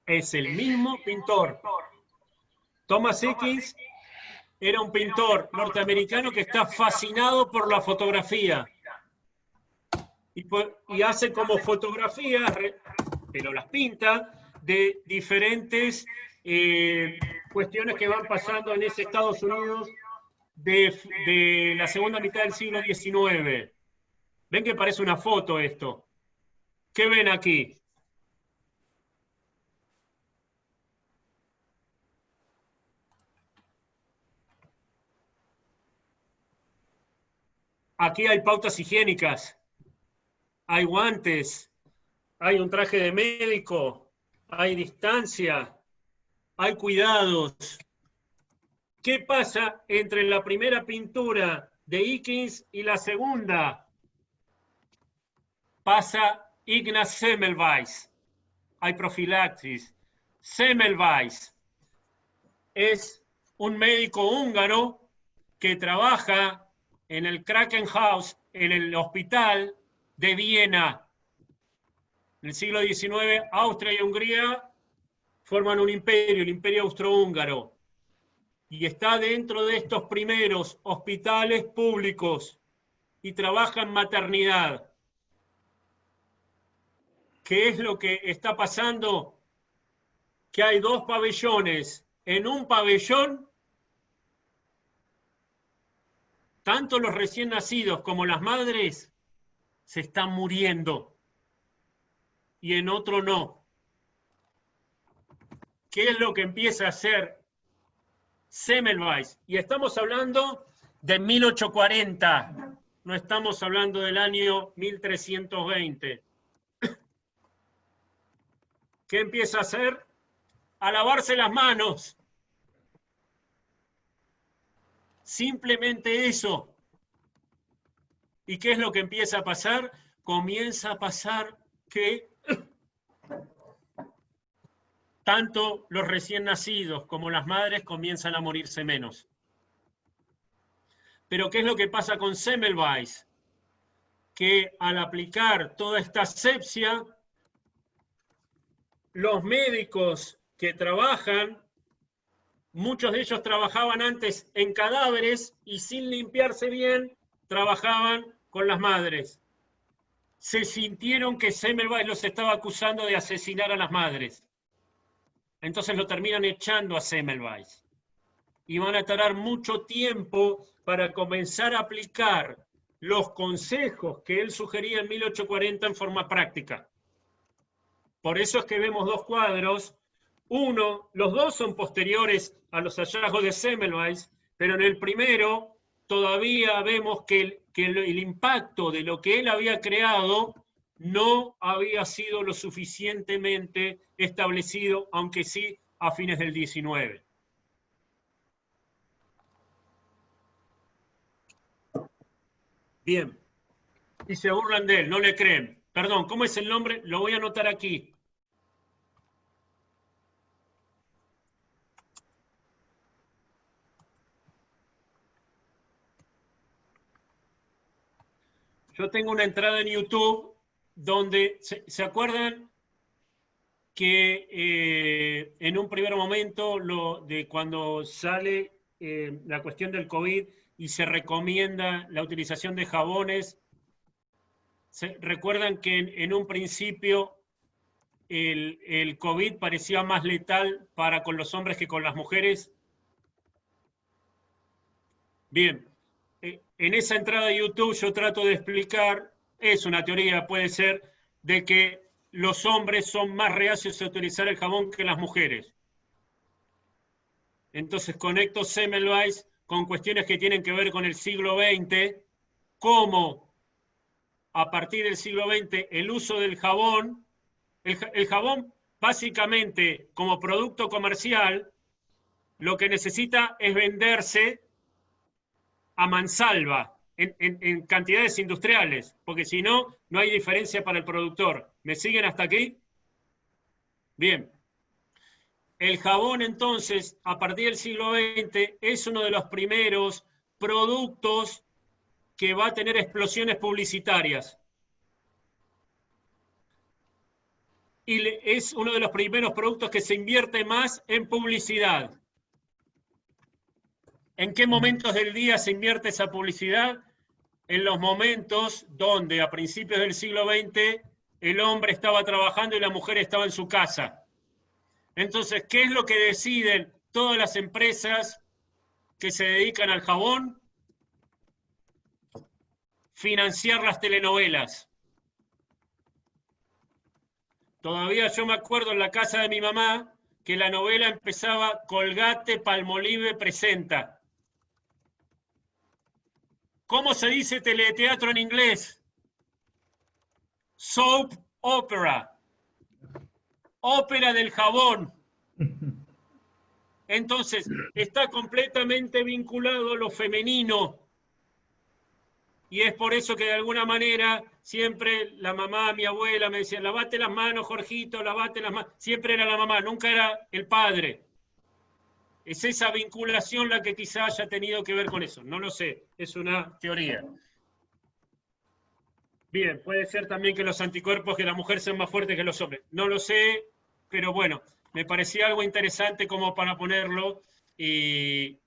Es el mismo pintor. Thomas Eakins era un pintor norteamericano que está fascinado por la fotografía. Y hace como fotografías, pero las pinta, de diferentes cuestiones que van pasando en ese Estados Unidos de la segunda mitad del siglo XIX. ¿Ven que parece una foto esto? ¿Qué ven aquí? Aquí hay pautas higiénicas, hay guantes, hay un traje de médico, hay distancia, hay cuidados. ¿Qué pasa entre la primera pintura de Eakins y la segunda? Pasa Ignaz Semmelweis. Hay profilaxis. Semmelweis es un médico húngaro que trabaja en el Krankenhaus, en el hospital de Viena. En el siglo XIX, Austria y Hungría forman un imperio, el imperio austrohúngaro. Y está dentro de estos primeros hospitales públicos y trabaja en maternidad. ¿Qué es lo que está pasando? Que hay dos pabellones. En un pabellón, tanto los recién nacidos como las madres se están muriendo. Y en otro no. ¿Qué es lo que empieza a hacer Semmelweis? Y estamos hablando de 1840. No estamos hablando del año 1320. ¿Qué empieza a hacer? A lavarse las manos. Simplemente eso. ¿Y qué es lo que empieza a pasar? Comienza a pasar que tanto los recién nacidos como las madres comienzan a morirse menos. Pero ¿qué es lo que pasa con Semmelweis? Que al aplicar toda esta asepsia, los médicos que trabajan, muchos de ellos trabajaban antes en cadáveres y sin limpiarse bien, trabajaban con las madres. Se sintieron que Semmelweis los estaba acusando de asesinar a las madres. Entonces lo terminan echando a Semmelweis. Y van a tardar mucho tiempo para comenzar a aplicar los consejos que él sugería en 1840 en forma práctica. Por eso es que vemos dos cuadros. Uno, los dos son posteriores a los hallazgos de Semmelweis, pero en el primero todavía vemos que el impacto de lo que él había creado no había sido lo suficientemente establecido, aunque sí a fines del 19. Bien. Y se burlan de él, no le creen. Perdón, ¿cómo es el nombre? Lo voy a anotar aquí. Yo tengo una entrada en YouTube donde, ¿se acuerdan que en un primer momento de cuando sale la cuestión del COVID y se recomienda la utilización de jabones? ¿Recuerdan que en un principio el COVID parecía más letal con los hombres que con las mujeres? Bien, en esa entrada de YouTube yo trato de explicar, es una teoría, puede ser, de que los hombres son más reacios a utilizar el jabón que las mujeres. Entonces conecto Semmelweis con cuestiones que tienen que ver con el siglo XX, cómo a partir del siglo XX el uso del jabón, el jabón básicamente como producto comercial, lo que necesita es venderse a mansalva, en cantidades industriales, porque si no, no hay diferencia para el productor. ¿Me siguen hasta aquí? Bien. El jabón, entonces, a partir del siglo XX, es uno de los primeros productos que va a tener explosiones publicitarias. Y es uno de los primeros productos que se invierte más en publicidad. ¿En qué momentos del día se invierte esa publicidad? En los momentos donde a principios del siglo XX el hombre estaba trabajando y la mujer estaba en su casa. Entonces, ¿qué es lo que deciden todas las empresas que se dedican al jabón? Financiar las telenovelas. Todavía yo me acuerdo en la casa de mi mamá que la novela empezaba Colgate Palmolive presenta. ¿Cómo se dice teleteatro en inglés? Soap opera. Ópera del jabón. Entonces, está completamente vinculado a lo femenino. Y es por eso que de alguna manera siempre la mamá, mi abuela me decía, lavate las manos, Jorgito, lavate las manos. Siempre era la mamá, nunca era el padre. Es esa vinculación la que quizá haya tenido que ver con eso. No lo sé, es una teoría. Bien, puede ser también que los anticuerpos de la mujer sean más fuertes que los hombres. No lo sé, pero bueno, me parecía algo interesante como para ponerlo y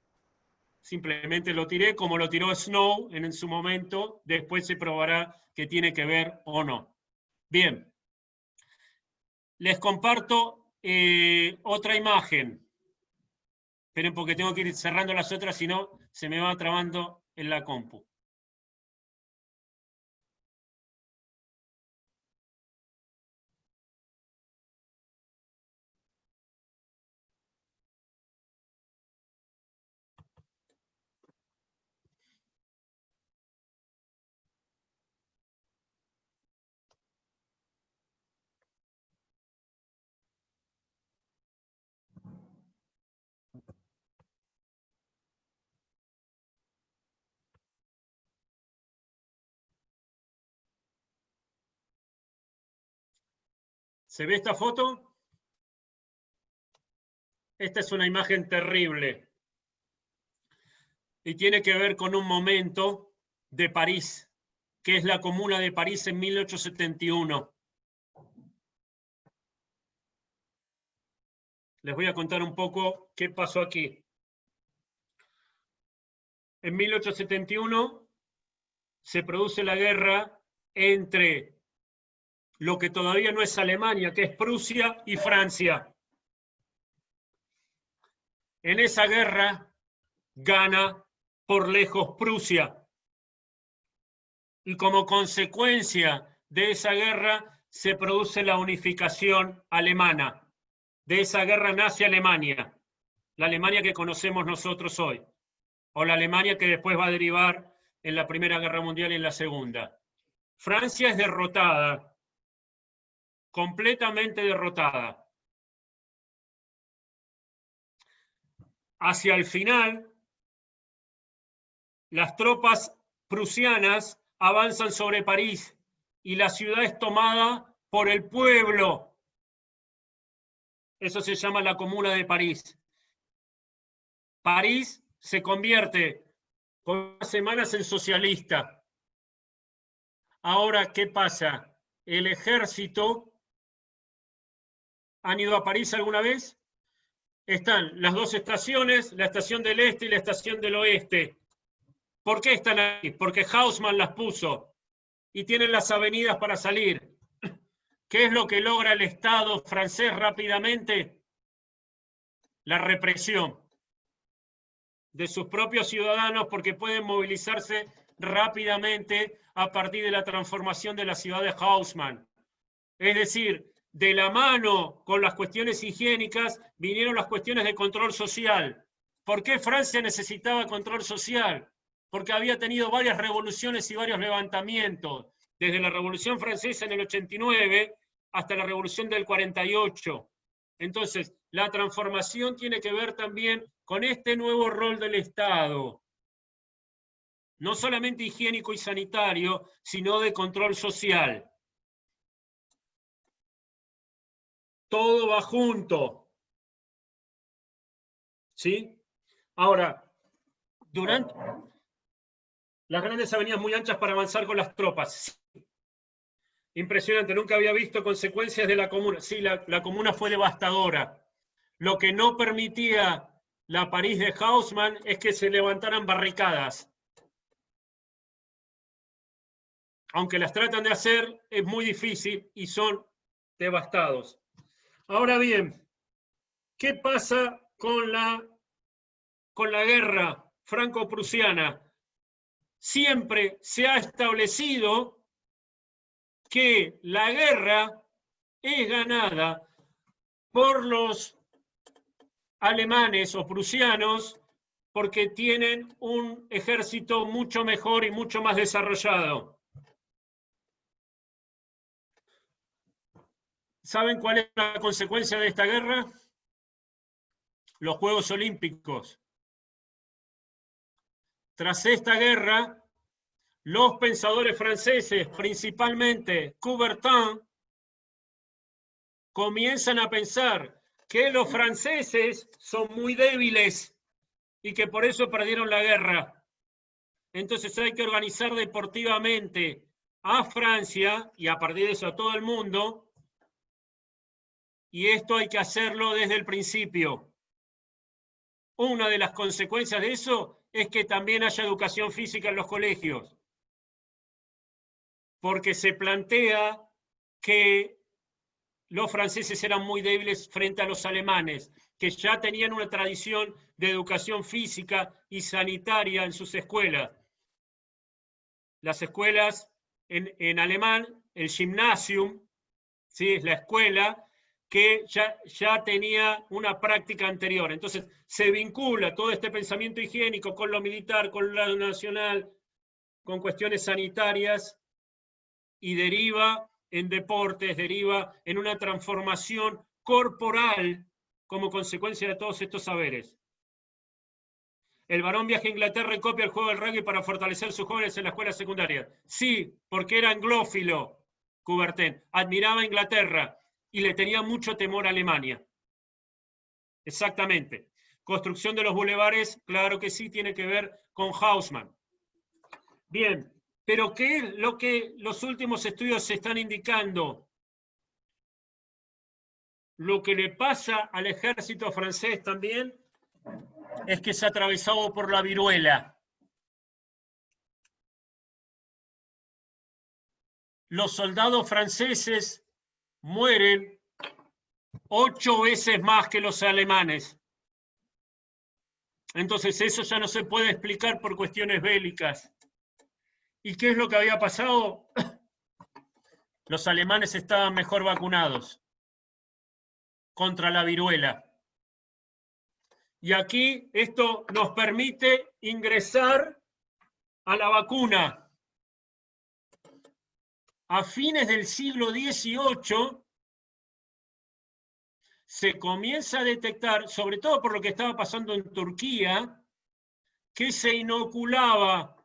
simplemente lo tiré como lo tiró Snow en su momento. Después se probará que tiene que ver o no. Bien, les comparto otra imagen. Esperen porque tengo que ir cerrando las otras, si no se me va trabando en la compu. ¿Se ve esta foto? Esta es una imagen terrible. Y tiene que ver con un momento de París, que es la Comuna de París en 1871. Les voy a contar un poco qué pasó aquí. En 1871 se produce la guerra entre lo que todavía no es Alemania, que es Prusia y Francia. En esa guerra gana por lejos Prusia. Y como consecuencia de esa guerra se produce la unificación alemana. De esa guerra nace Alemania, la Alemania que conocemos nosotros hoy, o la Alemania que después va a derivar en la Primera Guerra Mundial y en la Segunda. Francia es derrotada, completamente derrotada. Hacia el final, las tropas prusianas avanzan sobre París y la ciudad es tomada por el pueblo. Eso se llama la Comuna de París. París se convierte con unas semanas en socialista. Ahora, ¿qué pasa? El ejército, ¿han ido a París alguna vez? Están las dos estaciones, la estación del este y la estación del oeste. ¿Por qué están ahí? Porque Haussmann las puso y tienen las avenidas para salir. ¿Qué es lo que logra el Estado francés rápidamente? La represión de sus propios ciudadanos, porque pueden movilizarse rápidamente a partir de la transformación de la ciudad de Haussmann. Es decir, de la mano con las cuestiones higiénicas vinieron las cuestiones de control social. ¿Por qué Francia necesitaba control social? Porque había tenido varias revoluciones y varios levantamientos, desde la Revolución Francesa en el 89 hasta la Revolución del 48. Entonces, la transformación tiene que ver también con este nuevo rol del Estado, no solamente higiénico y sanitario, sino de control social. Todo va junto. ¿Sí? Ahora, durante las grandes avenidas muy anchas para avanzar con las tropas. Impresionante, nunca había visto consecuencias de la comuna. Sí, la comuna fue devastadora. Lo que no permitía la París de Haussmann es que se levantaran barricadas. Aunque las tratan de hacer, es muy difícil y son devastados. Ahora bien, ¿qué pasa con la guerra franco-prusiana? Siempre se ha establecido que la guerra es ganada por los alemanes o prusianos porque tienen un ejército mucho mejor y mucho más desarrollado. ¿Saben cuál es la consecuencia de esta guerra? Los Juegos Olímpicos. Tras esta guerra, los pensadores franceses, principalmente Coubertin, comienzan a pensar que los franceses son muy débiles y que por eso perdieron la guerra. Entonces hay que organizar deportivamente a Francia y a partir de eso a todo el mundo, y esto hay que hacerlo desde el principio. Una de las consecuencias de eso es que también haya educación física en los colegios, porque se plantea que los franceses eran muy débiles frente a los alemanes, que ya tenían una tradición de educación física y sanitaria en sus escuelas. Las escuelas en alemán, el Gymnasium, ¿sí? Es la escuela que ya tenía una práctica anterior. Entonces, se vincula todo este pensamiento higiénico con lo militar, con lo nacional, con cuestiones sanitarias, y deriva en deportes, deriva en una transformación corporal como consecuencia de todos estos saberes. El varón viaja a Inglaterra y copia el juego del rugby para fortalecer sus jóvenes en la escuela secundaria. Sí, porque era anglófilo, Coubertin, admiraba a Inglaterra y le tenía mucho temor a Alemania. Exactamente. Construcción de los bulevares, claro que sí, tiene que ver con Haussmann. Bien, pero ¿qué es lo que los últimos estudios están indicando? Lo que le pasa al ejército francés también es que es atravesado por la viruela. Los soldados franceses mueren 8 veces más que los alemanes. Entonces eso ya no se puede explicar por cuestiones bélicas. ¿Y qué es lo que había pasado? Los alemanes estaban mejor vacunados contra la viruela. Y aquí esto nos permite ingresar a la vacuna. A fines del siglo XVIII se comienza a detectar, sobre todo por lo que estaba pasando en Turquía, que se inoculaba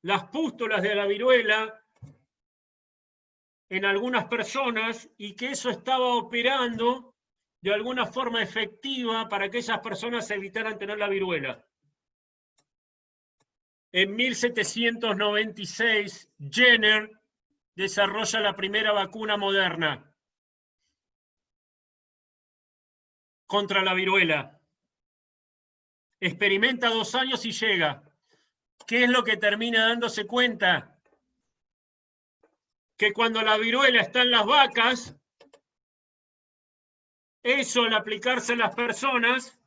las pústulas de la viruela en algunas personas y que eso estaba operando de alguna forma efectiva para que esas personas evitaran tener la viruela. En 1796, Jenner desarrolla la primera vacuna moderna contra la viruela. Experimenta 2 años y llega. ¿Qué es lo que termina dándose cuenta? Que cuando la viruela está en las vacas, eso al aplicarse a las personas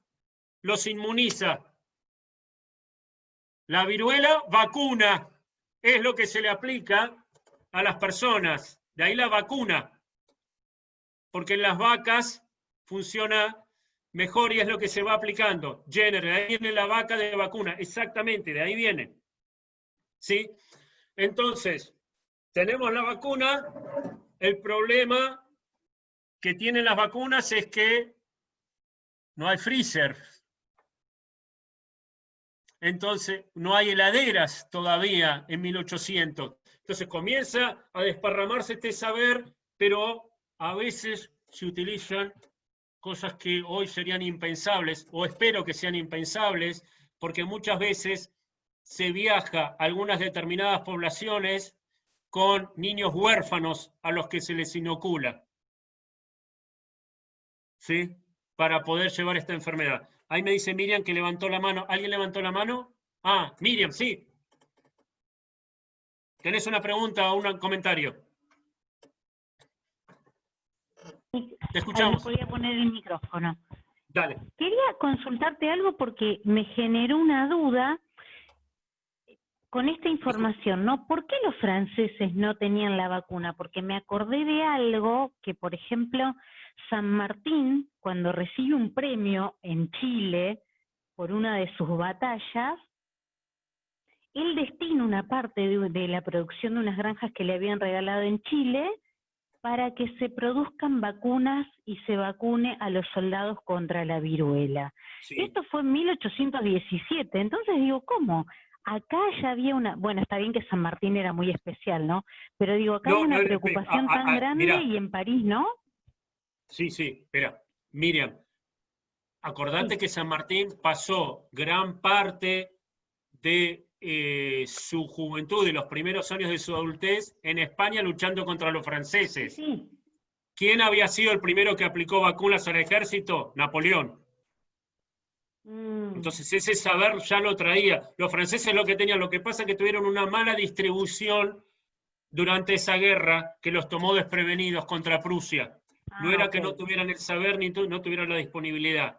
los inmuniza. La viruela vacuna es lo que se le aplica a las personas. De ahí la vacuna. Porque en las vacas funciona mejor y es lo que se va aplicando. Jenner, de ahí viene la vaca de vacuna. Exactamente, de ahí viene. ¿Sí? Entonces, tenemos la vacuna. El problema que tienen las vacunas es que no hay freezer. Entonces, no hay heladeras todavía en 1800. Entonces comienza a desparramarse este saber, pero a veces se utilizan cosas que hoy serían impensables, o espero que sean impensables, porque muchas veces se viaja a algunas determinadas poblaciones con niños huérfanos a los que se les inocula, ¿sí? Para poder llevar esta enfermedad. Ahí me dice Miriam que levantó la mano. ¿Alguien levantó la mano? Ah, Miriam, sí. ¿Tenés una pregunta o un comentario? Te escuchamos. Voy a poner el micrófono. Dale. Quería consultarte algo porque me generó una duda con esta información, ¿no? ¿Por qué los franceses no tenían la vacuna? Porque me acordé de algo que, por ejemplo, San Martín, cuando recibe un premio en Chile por una de sus batallas, él destina una parte de la producción de unas granjas que le habían regalado en Chile para que se produzcan vacunas y se vacune a los soldados contra la viruela. Sí. Esto fue en 1817, entonces digo, ¿cómo? Acá ya había una, bueno, está bien que San Martín era muy especial, ¿no? Pero digo, acá hay una preocupación tan grande mirá. y en París, ¿no? Sí, espera. Miriam, acordate que San Martín pasó gran parte de su juventud y los primeros años de su adultez en España luchando contra los franceses. Sí. ¿Quién había sido el primero que aplicó vacunas al ejército? Napoleón. Entonces ese saber ya lo traía. Los franceses lo que tenían, lo que pasa es que tuvieron una mala distribución durante esa guerra que los tomó desprevenidos contra Prusia. No era que no tuvieran el saber ni no tuvieran la disponibilidad.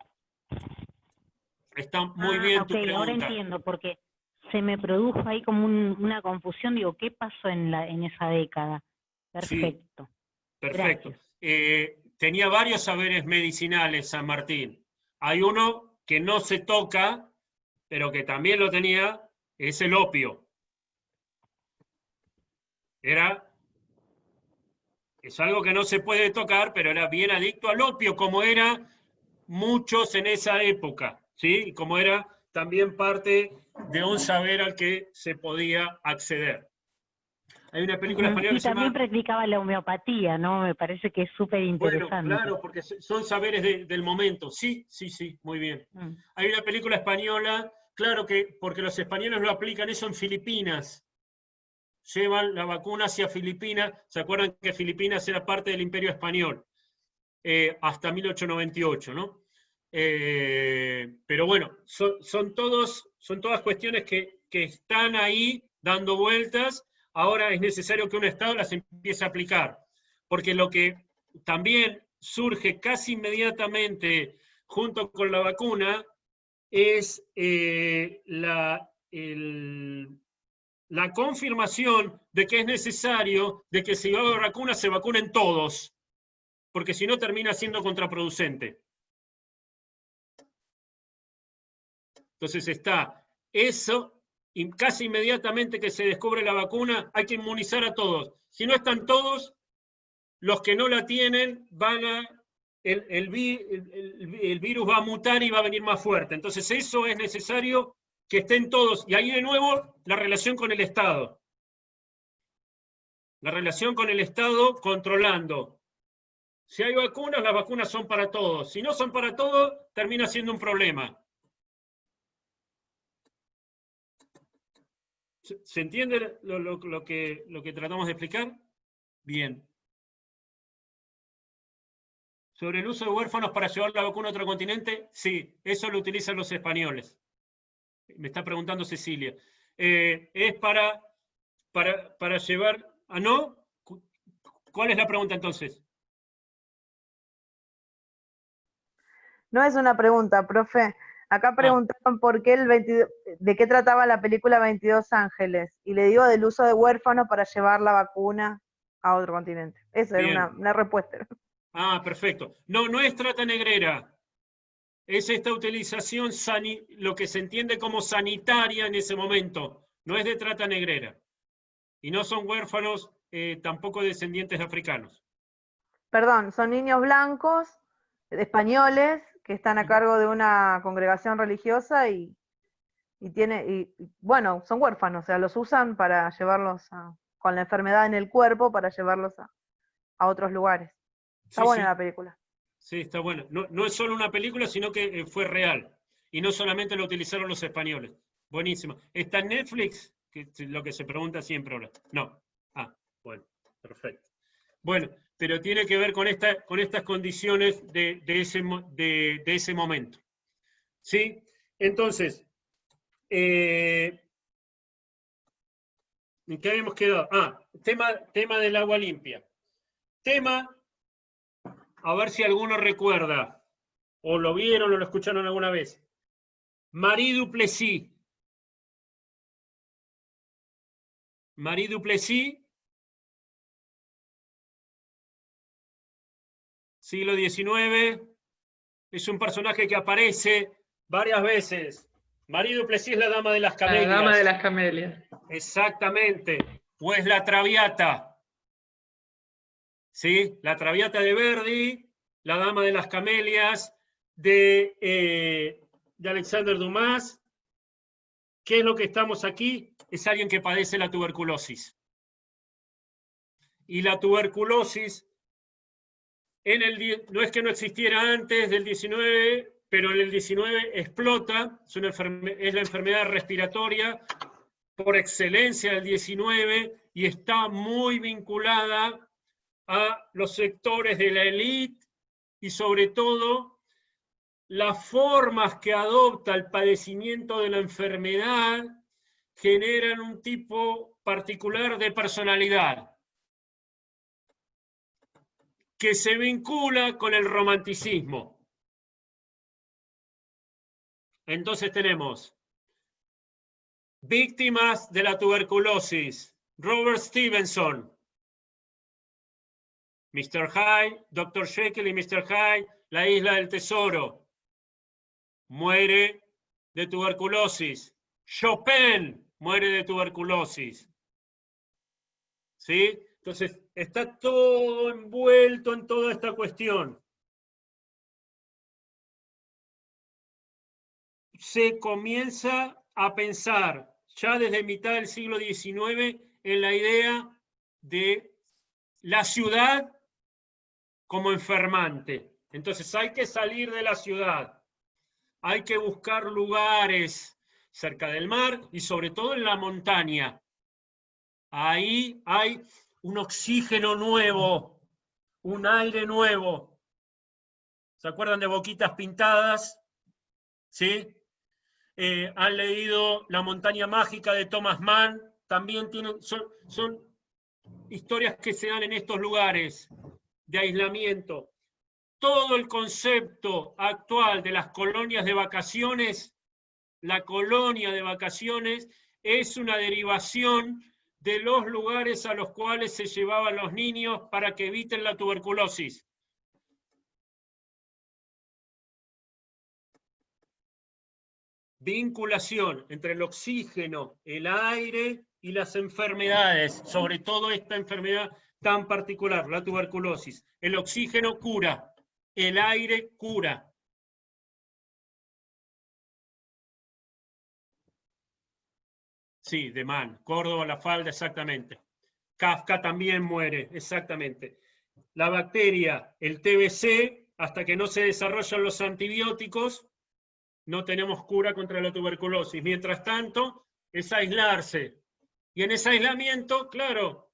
Está muy bien tu pregunta. Ahora entiendo, porque se me produjo ahí como una confusión. Digo, ¿qué pasó en esa década? Perfecto. Sí, perfecto. Tenía varios saberes medicinales San Martín. Hay uno que no se toca, pero que también lo tenía, es el opio. Es algo que no se puede tocar, pero era bien adicto al opio, como eran muchos en esa época, ¿sí? Como era también parte de un saber al que se podía acceder. Hay una película española que se llama... Y también practicaba la homeopatía, ¿no? Me parece que es súper interesante. Bueno, claro, porque son saberes del momento. Sí, muy bien. Hay una película española, claro que, porque los españoles lo aplican eso en Filipinas. Llevan la vacuna hacia Filipinas. ¿Se acuerdan que Filipinas era parte del Imperio Español? Hasta 1898, ¿no? Pero bueno, son todas cuestiones que están ahí dando vueltas. Ahora es necesario que un Estado las empiece a aplicar, porque lo que también surge casi inmediatamente junto con la vacuna es la confirmación de que es necesario de que si va a haber vacuna se vacunen todos, porque si no termina siendo contraproducente. Entonces está eso. Y casi inmediatamente que se descubre la vacuna, hay que inmunizar a todos. Si no están todos, los que no la tienen, el virus va a mutar y va a venir más fuerte. Entonces eso es necesario que estén todos, y ahí de nuevo la relación con el Estado. La relación con el Estado controlando. Si hay vacunas, las vacunas son para todos. Si no son para todos, termina siendo un problema. ¿Se entiende lo que tratamos de explicar? Bien. ¿Sobre el uso de huérfanos para llevar la vacuna a otro continente? Sí, eso lo utilizan los españoles. Me está preguntando Cecilia. Es para llevar... ¿Ah, no? ¿Cuál es la pregunta entonces? No es una pregunta, profe. Acá preguntaban por qué de qué trataba la película 22 Ángeles. Y le digo del uso de huérfanos para llevar la vacuna a otro continente. Esa Bien. era una respuesta. Ah, perfecto. No, no es trata negrera. Es esta utilización, lo que se entiende como sanitaria en ese momento. No es de trata negrera. Y no son huérfanos, tampoco descendientes de africanos. Perdón, son niños blancos, españoles, que están a cargo de una congregación religiosa y bueno, son huérfanos, o sea, los usan para llevarlos con la enfermedad en el cuerpo, para llevarlos a otros lugares. Está Sí, buena sí. la película. Sí, está bueno. No, no es solo una película, sino que fue real. Y no solamente lo utilizaron los españoles. Buenísimo. ¿Está en Netflix? Que es lo que se pregunta siempre ahora. No. Ah, bueno, perfecto. Bueno, pero tiene que ver con estas condiciones de ese momento. ¿Sí? Entonces, ¿en qué habíamos quedado? Ah, tema del agua limpia. A ver si alguno recuerda, o lo vieron o lo escucharon alguna vez. Marie Duplessis. Marie Duplessis, siglo XIX, es un personaje que aparece varias veces. Marie Duplessis es la dama de las camelias. La dama de las camelias. Exactamente. Pues la Traviata. ¿Sí? La Traviata de Verdi, la dama de las camelias de Alexander Dumas. ¿Qué es lo que estamos aquí? Es alguien que padece la tuberculosis. Y la tuberculosis, no es que no existiera antes del 19, pero en el 19 explota, es la enfermedad respiratoria por excelencia del 19 y está muy vinculada a los sectores de la élite y sobre todo las formas que adopta el padecimiento de la enfermedad generan un tipo particular de personalidad que se vincula con el romanticismo. Entonces tenemos víctimas de la tuberculosis. Robert Stevenson, Mr. Hyde, Dr. Jekyll y Mr. Hyde, la isla del tesoro. Muere de tuberculosis. Chopin muere de tuberculosis. ¿Sí? Entonces, está todo envuelto en toda esta cuestión. Se comienza a pensar, ya desde mitad del siglo XIX, en la idea de la ciudad como enfermante. Entonces, hay que salir de la ciudad. Hay que buscar lugares cerca del mar y sobre todo en la montaña. Ahí hay un oxígeno nuevo, un aire nuevo. ¿Se acuerdan de Boquitas Pintadas? ¿Sí? Han leído La montaña mágica de Thomas Mann. También son historias que se dan en estos lugares de aislamiento. Todo el concepto actual de las colonias de vacaciones, la colonia de vacaciones, es una derivación de los lugares a los cuales se llevaban los niños para que eviten la tuberculosis. Vinculación entre el oxígeno, el aire y las enfermedades, sobre todo esta enfermedad tan particular, la tuberculosis. El oxígeno cura, el aire cura. Sí, de Man. Córdoba, La Falda, exactamente. Kafka también muere, exactamente. La bacteria, el TBC, hasta que no se desarrollan los antibióticos, no tenemos cura contra la tuberculosis. Mientras tanto, es aislarse. Y en ese aislamiento, claro,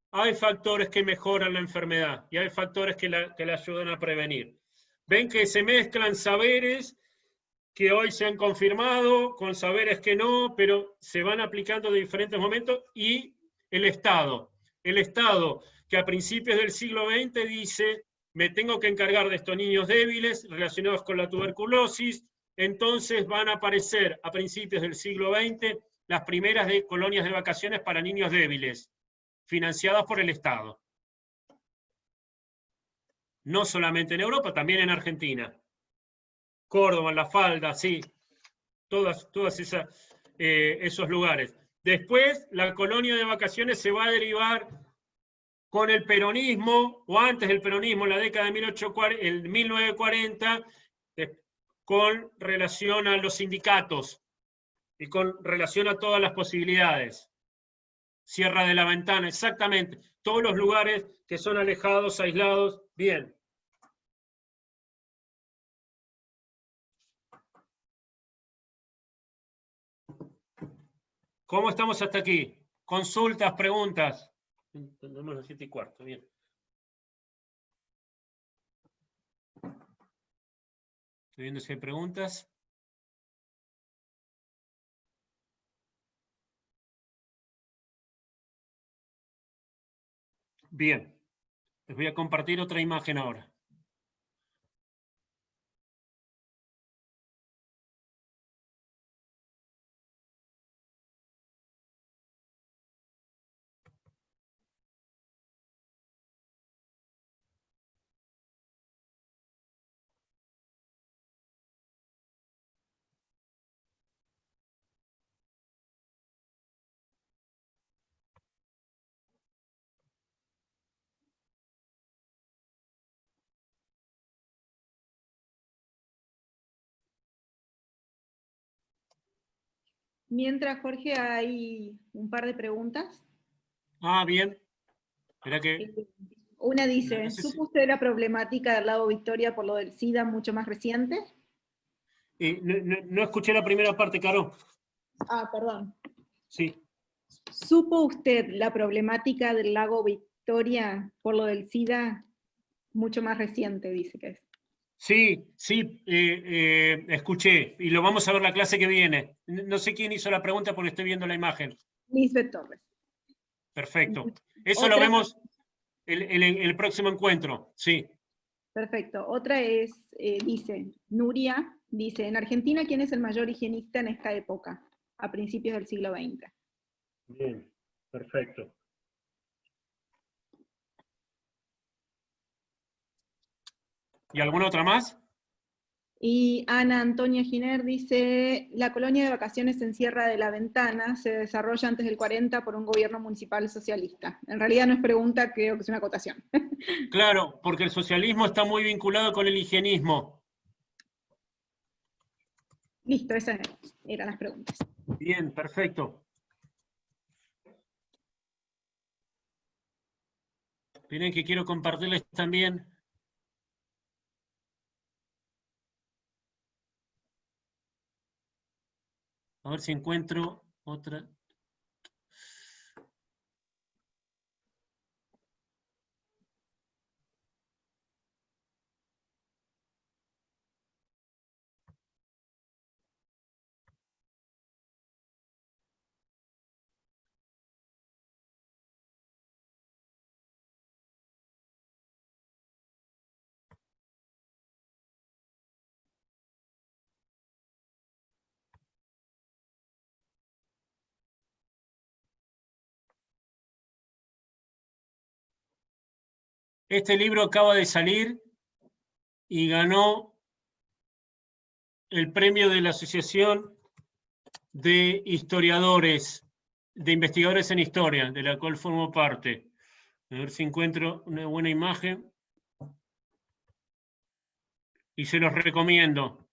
hay factores que mejoran la enfermedad y hay factores que la ayudan a prevenir. Ven que se mezclan saberes que hoy se han confirmado con saberes que no, pero se van aplicando de diferentes momentos, y el Estado que a principios del siglo XX dice, me tengo que encargar de estos niños débiles relacionados con la tuberculosis. Entonces van a aparecer a principios del siglo XX las primeras colonias de vacaciones para niños débiles, financiadas por el Estado. No solamente en Europa, también en Argentina. Córdoba, La Falda, sí, todas esos lugares. Después, la colonia de vacaciones se va a derivar con el peronismo, o antes del peronismo, en la década de 1940, con relación a los sindicatos y con relación a todas las posibilidades. Sierra de la Ventana, exactamente. Todos los lugares que son alejados, aislados, bien. ¿Cómo estamos hasta aquí? Consultas, preguntas. Tenemos las 7:15, bien. Estoy viendo si hay preguntas. Bien. Les voy a compartir otra imagen ahora. Mientras, Jorge, hay un par de preguntas. Ah, bien. Espera que... Una no dice, sé si- ¿supo usted la problemática del lago Victoria por lo del SIDA mucho más reciente? no escuché la primera parte, Caro. Ah, perdón. Sí. ¿Supo usted la problemática del lago Victoria por lo del SIDA mucho más reciente, dice que es? Sí, escuché. Y lo vamos a ver la clase que viene. No sé quién hizo la pregunta porque estoy viendo la imagen. Lisbeth Torres. Perfecto. Eso lo Otra, vemos el próximo encuentro. Sí. perfecto. Otra es, dice, Nuria, dice, en Argentina, ¿quién es el mayor higienista en esta época, a principios del siglo XX? Bien, perfecto. ¿Y alguna otra más? Y Ana Antonia Giner dice, la colonia de vacaciones en Sierra de la Ventana se desarrolla antes del 40 por un gobierno municipal socialista. En realidad no es pregunta, creo que es una acotación. Claro, porque el socialismo está muy vinculado con el higienismo. Listo, esas eran las preguntas. Bien, perfecto. Miren que quiero compartirles también. A ver si encuentro otra. Este libro acaba de salir y ganó el premio de la Asociación de Historiadores, de Investigadores en Historia, de la cual formo parte. A ver si encuentro una buena imagen. Y se los recomiendo.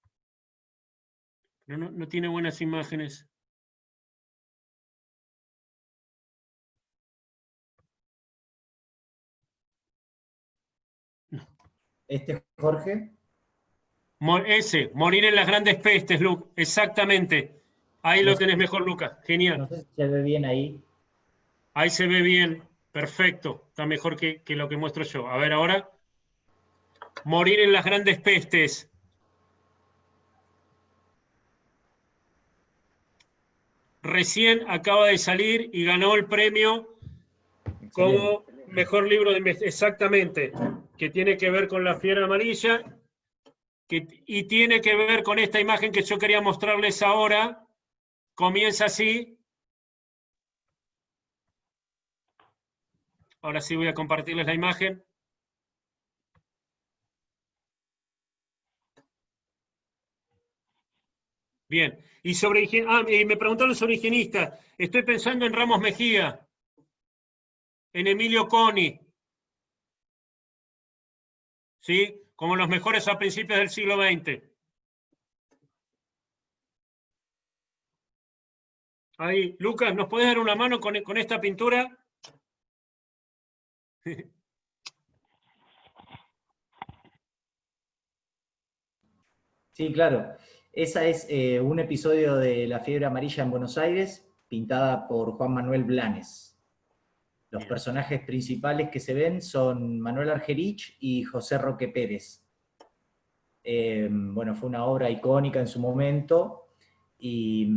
Pero no tiene buenas imágenes. Jorge. Morir en las grandes pestes, Luke, exactamente. Ahí No lo sé tenés mejor, Lucas, genial. No sé si se ve bien ahí. Ahí se ve bien, perfecto, está mejor que lo que muestro yo. A ver ahora. Morir en las grandes pestes. Recién acaba de salir y ganó el premio como mejor libro de investigación, exactamente, que tiene que ver con la fiebre amarilla y tiene que ver con esta imagen que yo quería mostrarles ahora. Comienza así. Ahora sí voy a compartirles la imagen. Bien. Y sobre y me preguntaron sobre higienistas. Estoy pensando en Ramos Mejía, en Emilio Coni, ¿sí? Como los mejores a principios del siglo XX. Ahí, Lucas, ¿nos podés dar una mano con esta pintura? Sí, claro. Esa es un episodio de La fiebre amarilla en Buenos Aires, pintada por Juan Manuel Blanes. Los personajes principales que se ven son Manuel Argerich y José Roque Pérez. Bueno, fue una obra icónica en su momento y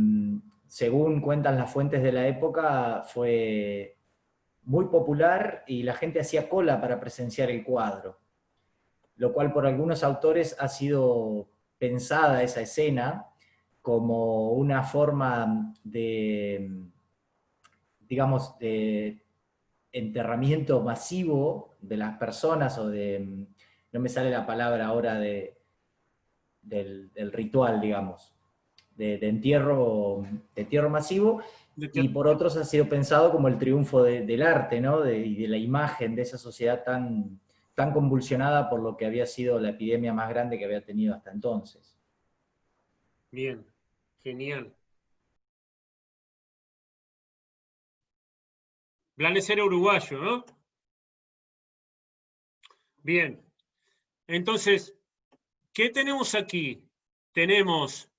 según cuentan las fuentes de la época, fue muy popular y la gente hacía cola para presenciar el cuadro, lo cual por algunos autores ha sido pensada esa escena como una forma de, digamos, de enterramiento masivo de las personas o de, no me sale la palabra ahora del ritual, digamos, de entierro masivo, y por otros ha sido pensado como el triunfo del arte, ¿no? Y de la imagen de esa sociedad tan convulsionada por lo que había sido la epidemia más grande que había tenido hasta entonces. Bien, genial. Blanes era uruguayo, ¿no? Bien. Entonces, ¿qué tenemos aquí? Tenemos,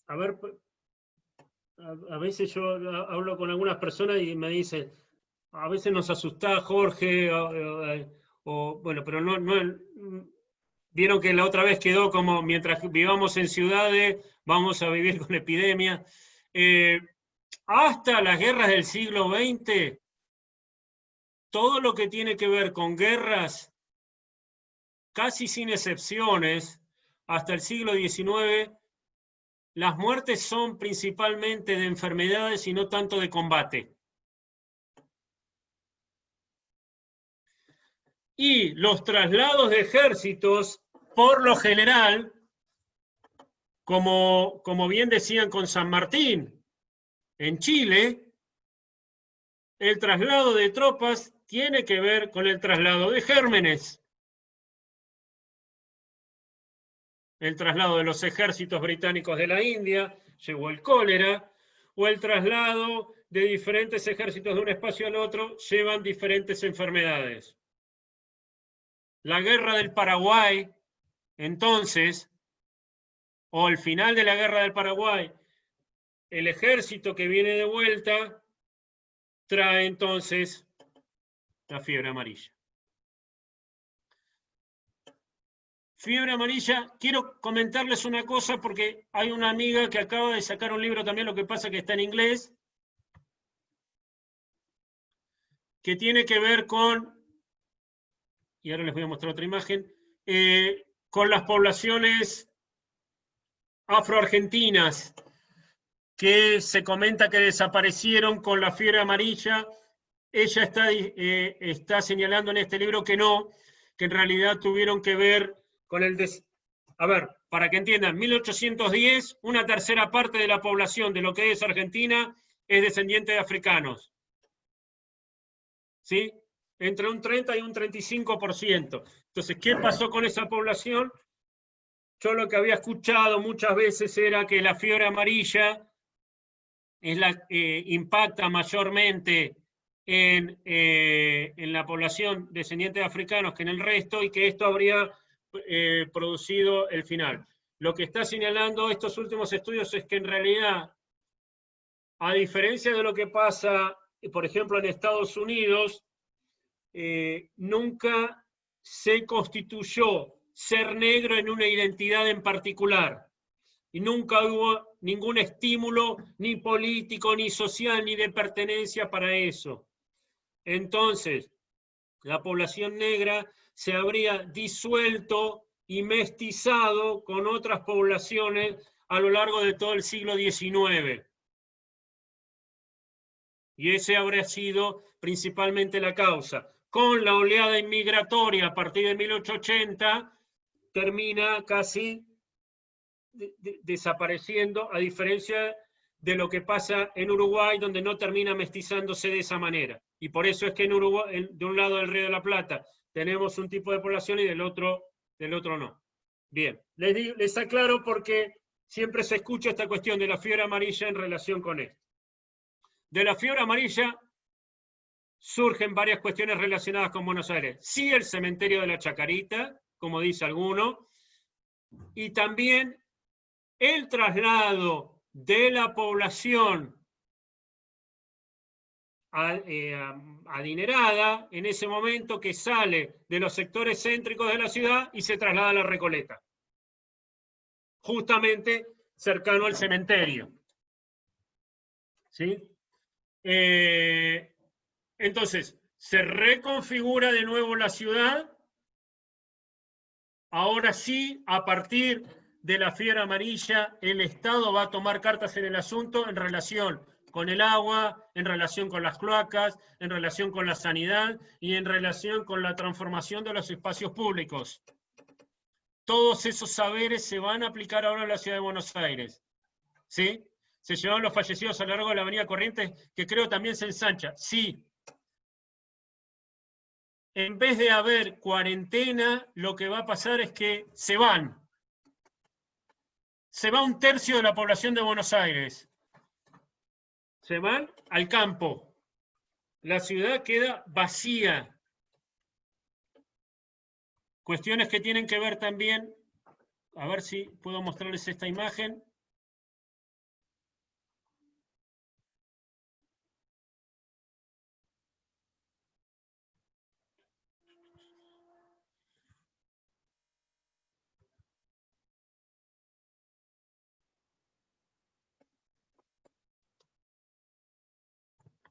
a ver, a veces yo hablo con algunas personas y me dicen, a veces nos asusta Jorge, bueno, pero no, vieron que la otra vez quedó como, mientras vivamos en ciudades, vamos a vivir con epidemia. Hasta las guerras del siglo XX, todo lo que tiene que ver con guerras, casi sin excepciones, hasta el siglo XIX, las muertes son principalmente de enfermedades y no tanto de combate. Y los traslados de ejércitos, por lo general, como bien decían con San Martín, en Chile, el traslado de tropas tiene que ver con el traslado de gérmenes. El traslado de los ejércitos británicos de la India llevó el cólera, o el traslado de diferentes ejércitos de un espacio al otro llevan diferentes enfermedades. La guerra del Paraguay, entonces, o el final de la guerra del Paraguay, el ejército que viene de vuelta trae entonces la fiebre amarilla. Fiebre amarilla, quiero comentarles una cosa porque hay una amiga que acaba de sacar un libro también, lo que pasa que está en inglés, que tiene que ver con, y ahora les voy a mostrar otra imagen, con las poblaciones afroargentinas, que se comenta que desaparecieron con la fiebre amarilla. Ella está señalando en este libro que no, que en realidad tuvieron que ver con a ver, para que entiendan, 1810, una tercera parte de la población de lo que es Argentina es descendiente de africanos. ¿Sí? Entre un 30 y un 35%. Entonces, ¿qué pasó con esa población? Yo lo que había escuchado muchas veces era que la fiebre amarilla impacta mayormente en la población descendiente de africanos que en el resto, y que esto habría producido el final. Lo que está señalando estos últimos estudios es que en realidad, a diferencia de lo que pasa, por ejemplo, en Estados Unidos, nunca se constituyó ser negro en una identidad en particular. Y nunca hubo ningún estímulo, ni político, ni social, ni de pertenencia para eso. Entonces, la población negra se habría disuelto y mestizado con otras poblaciones a lo largo de todo el siglo XIX. Y ese habría sido principalmente la causa. Con la oleada inmigratoria a partir de 1880, termina casi desapareciendo, a diferencia de lo que pasa en Uruguay, donde no termina mestizándose de esa manera. Y por eso es que en Uruguay, de un lado del Río de la Plata, tenemos un tipo de población y del otro no. Bien, les aclaro porque siempre se escucha esta cuestión de la fiebre amarilla en relación con esto. De la fiebre amarilla surgen varias cuestiones relacionadas con Buenos Aires. Sí, el cementerio de la Chacarita, como dice alguno, y también el traslado de la población adinerada en ese momento, que sale de los sectores céntricos de la ciudad y se traslada a la Recoleta, justamente cercano al cementerio. ¿Sí? Entonces, se reconfigura de nuevo la ciudad, ahora sí, a partir de la fiebre amarilla, el Estado va a tomar cartas en el asunto en relación con el agua, en relación con las cloacas, en relación con la sanidad y en relación con la transformación de los espacios públicos. Todos esos saberes se van a aplicar ahora en la ciudad de Buenos Aires. ¿Sí? Se llevaron los fallecidos a lo largo de la avenida Corrientes, que creo también se ensancha. Sí. En vez de haber cuarentena, lo que va a pasar es que se van. Se va un tercio de la población de Buenos Aires. Se van al campo. La ciudad queda vacía. Cuestiones que tienen que ver también, a ver si puedo mostrarles esta imagen.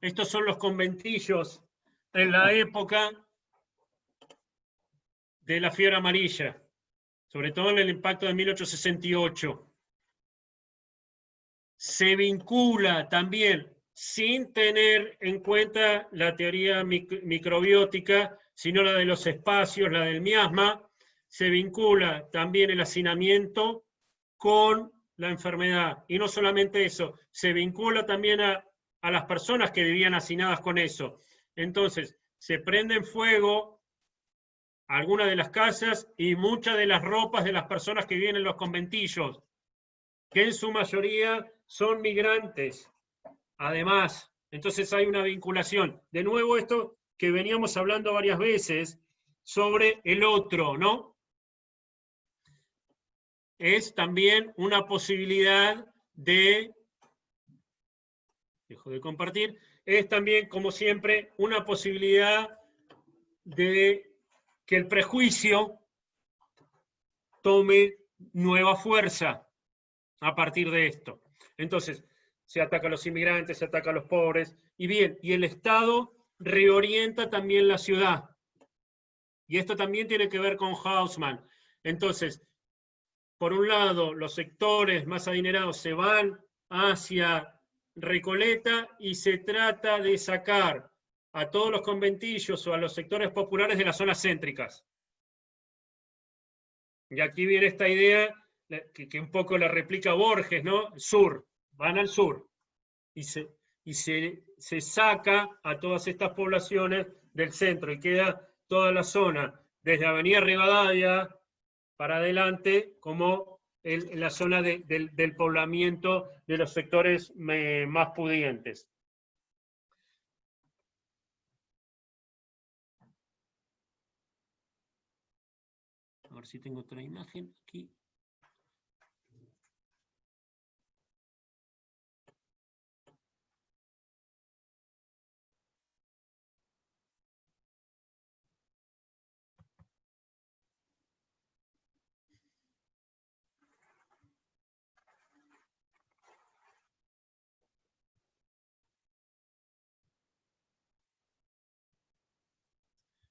Estos son los conventillos en la época de la fiebre amarilla, sobre todo en el impacto de 1868. Se vincula también, sin tener en cuenta la teoría microbiótica, sino la de los espacios, la del miasma, se vincula también el hacinamiento con la enfermedad. Y no solamente eso, se vincula también a las personas que vivían hacinadas con eso. Entonces, se prende en fuego algunas de las casas y muchas de las ropas de las personas que viven en los conventillos, que en su mayoría son migrantes. Además, entonces hay una vinculación. De nuevo, esto que veníamos hablando varias veces sobre el otro, ¿no? Es también una posibilidad de... Dejo de compartir. Es también, como siempre, una posibilidad de que el prejuicio tome nueva fuerza a partir de esto. Entonces, se ataca a los inmigrantes, se ataca a los pobres, y bien, y el Estado reorienta también la ciudad. Y esto también tiene que ver con Haussmann. Entonces, por un lado, los sectores más adinerados se van hacia Recoleta y se trata de sacar a todos los conventillos o a los sectores populares de las zonas céntricas. Y aquí viene esta idea que un poco la replica Borges, ¿no? Sur, van al sur. Y se saca a todas estas poblaciones del centro y queda toda la zona, desde Avenida Rivadavia para adelante, como en la zona del poblamiento de los sectores más pudientes. ver si tengo otra imagen aquí.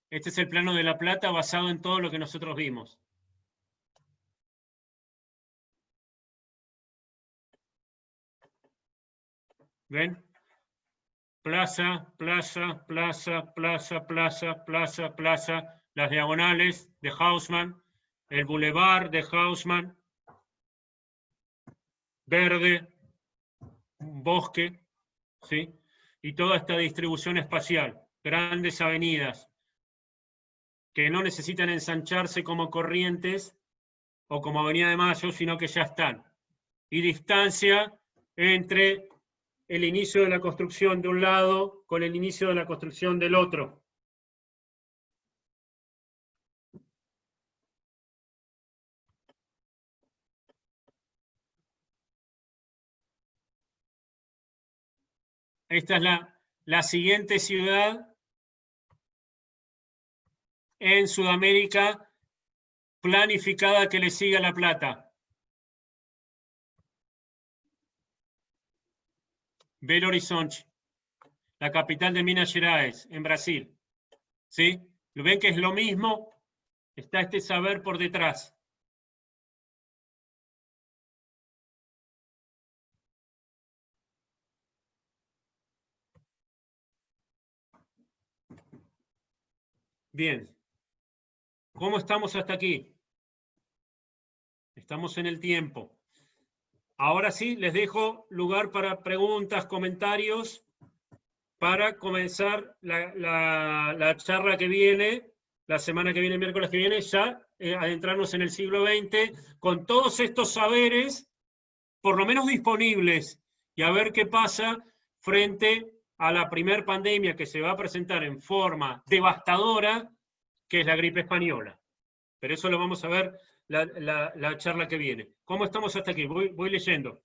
Este es el plano de La Plata basado en todo lo que nosotros vimos. ¿Ven? Plaza, plaza, plaza, plaza, plaza, plaza, plaza, las diagonales de Haussmann, el bulevar de Haussmann, verde, bosque, ¿sí? Y toda esta distribución espacial, grandes avenidas, que no necesitan ensancharse como Corrientes o como Avenida de Mayo, sino que ya están. Y distancia entre el inicio de la construcción de un lado con el inicio de la construcción del otro. Esta es la siguiente ciudad en Sudamérica planificada que le siga La Plata. Belo Horizonte, la capital de Minas Gerais, en Brasil. ¿Sí? ¿Lo ven que es lo mismo? Está este saber por detrás. Bien. ¿Cómo estamos hasta aquí? Estamos en el tiempo. Ahora sí, les dejo lugar para preguntas, comentarios, para comenzar la charla que viene, la semana que viene, el miércoles que viene, ya adentrarnos en el siglo XX, con todos estos saberes, por lo menos disponibles, y a ver qué pasa frente a la primer pandemia que se va a presentar en forma devastadora, que es la gripe española. Pero eso lo vamos a ver la charla que viene. ¿Cómo estamos hasta aquí? Voy leyendo.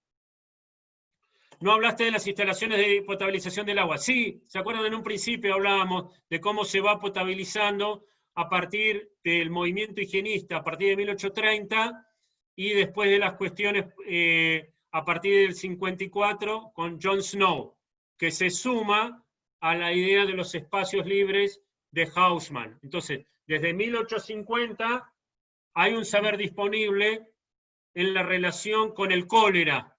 No hablaste de las instalaciones de potabilización del agua. Sí, ¿se acuerdan? En un principio hablábamos de cómo se va potabilizando a partir del movimiento higienista, a partir de 1830, y después de las cuestiones a partir del 54 con John Snow, que se suma a la idea de los espacios libres de Haussmann. Entonces, desde 1850 hay un saber disponible en la relación con el cólera,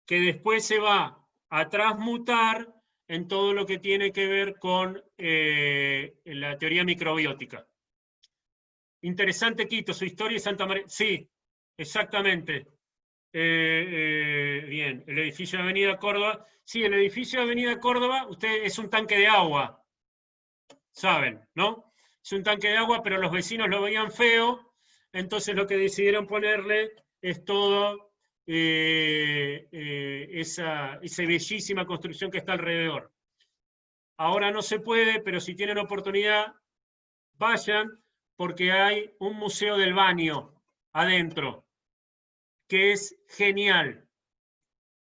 que después se va a transmutar en todo lo que tiene que ver con la teoría microbiótica. Interesante Quito, su historia de Santa María. Sí, exactamente. Bien, el edificio de Avenida Córdoba. Sí, el edificio de Avenida Córdoba, es un tanque de agua, saben, ¿no? Es un tanque de agua, pero los vecinos lo veían feo, entonces lo que decidieron ponerle es todo esa bellísima construcción que está alrededor. Ahora no se puede, pero si tienen oportunidad, vayan, porque hay un museo del baño adentro, que es genial.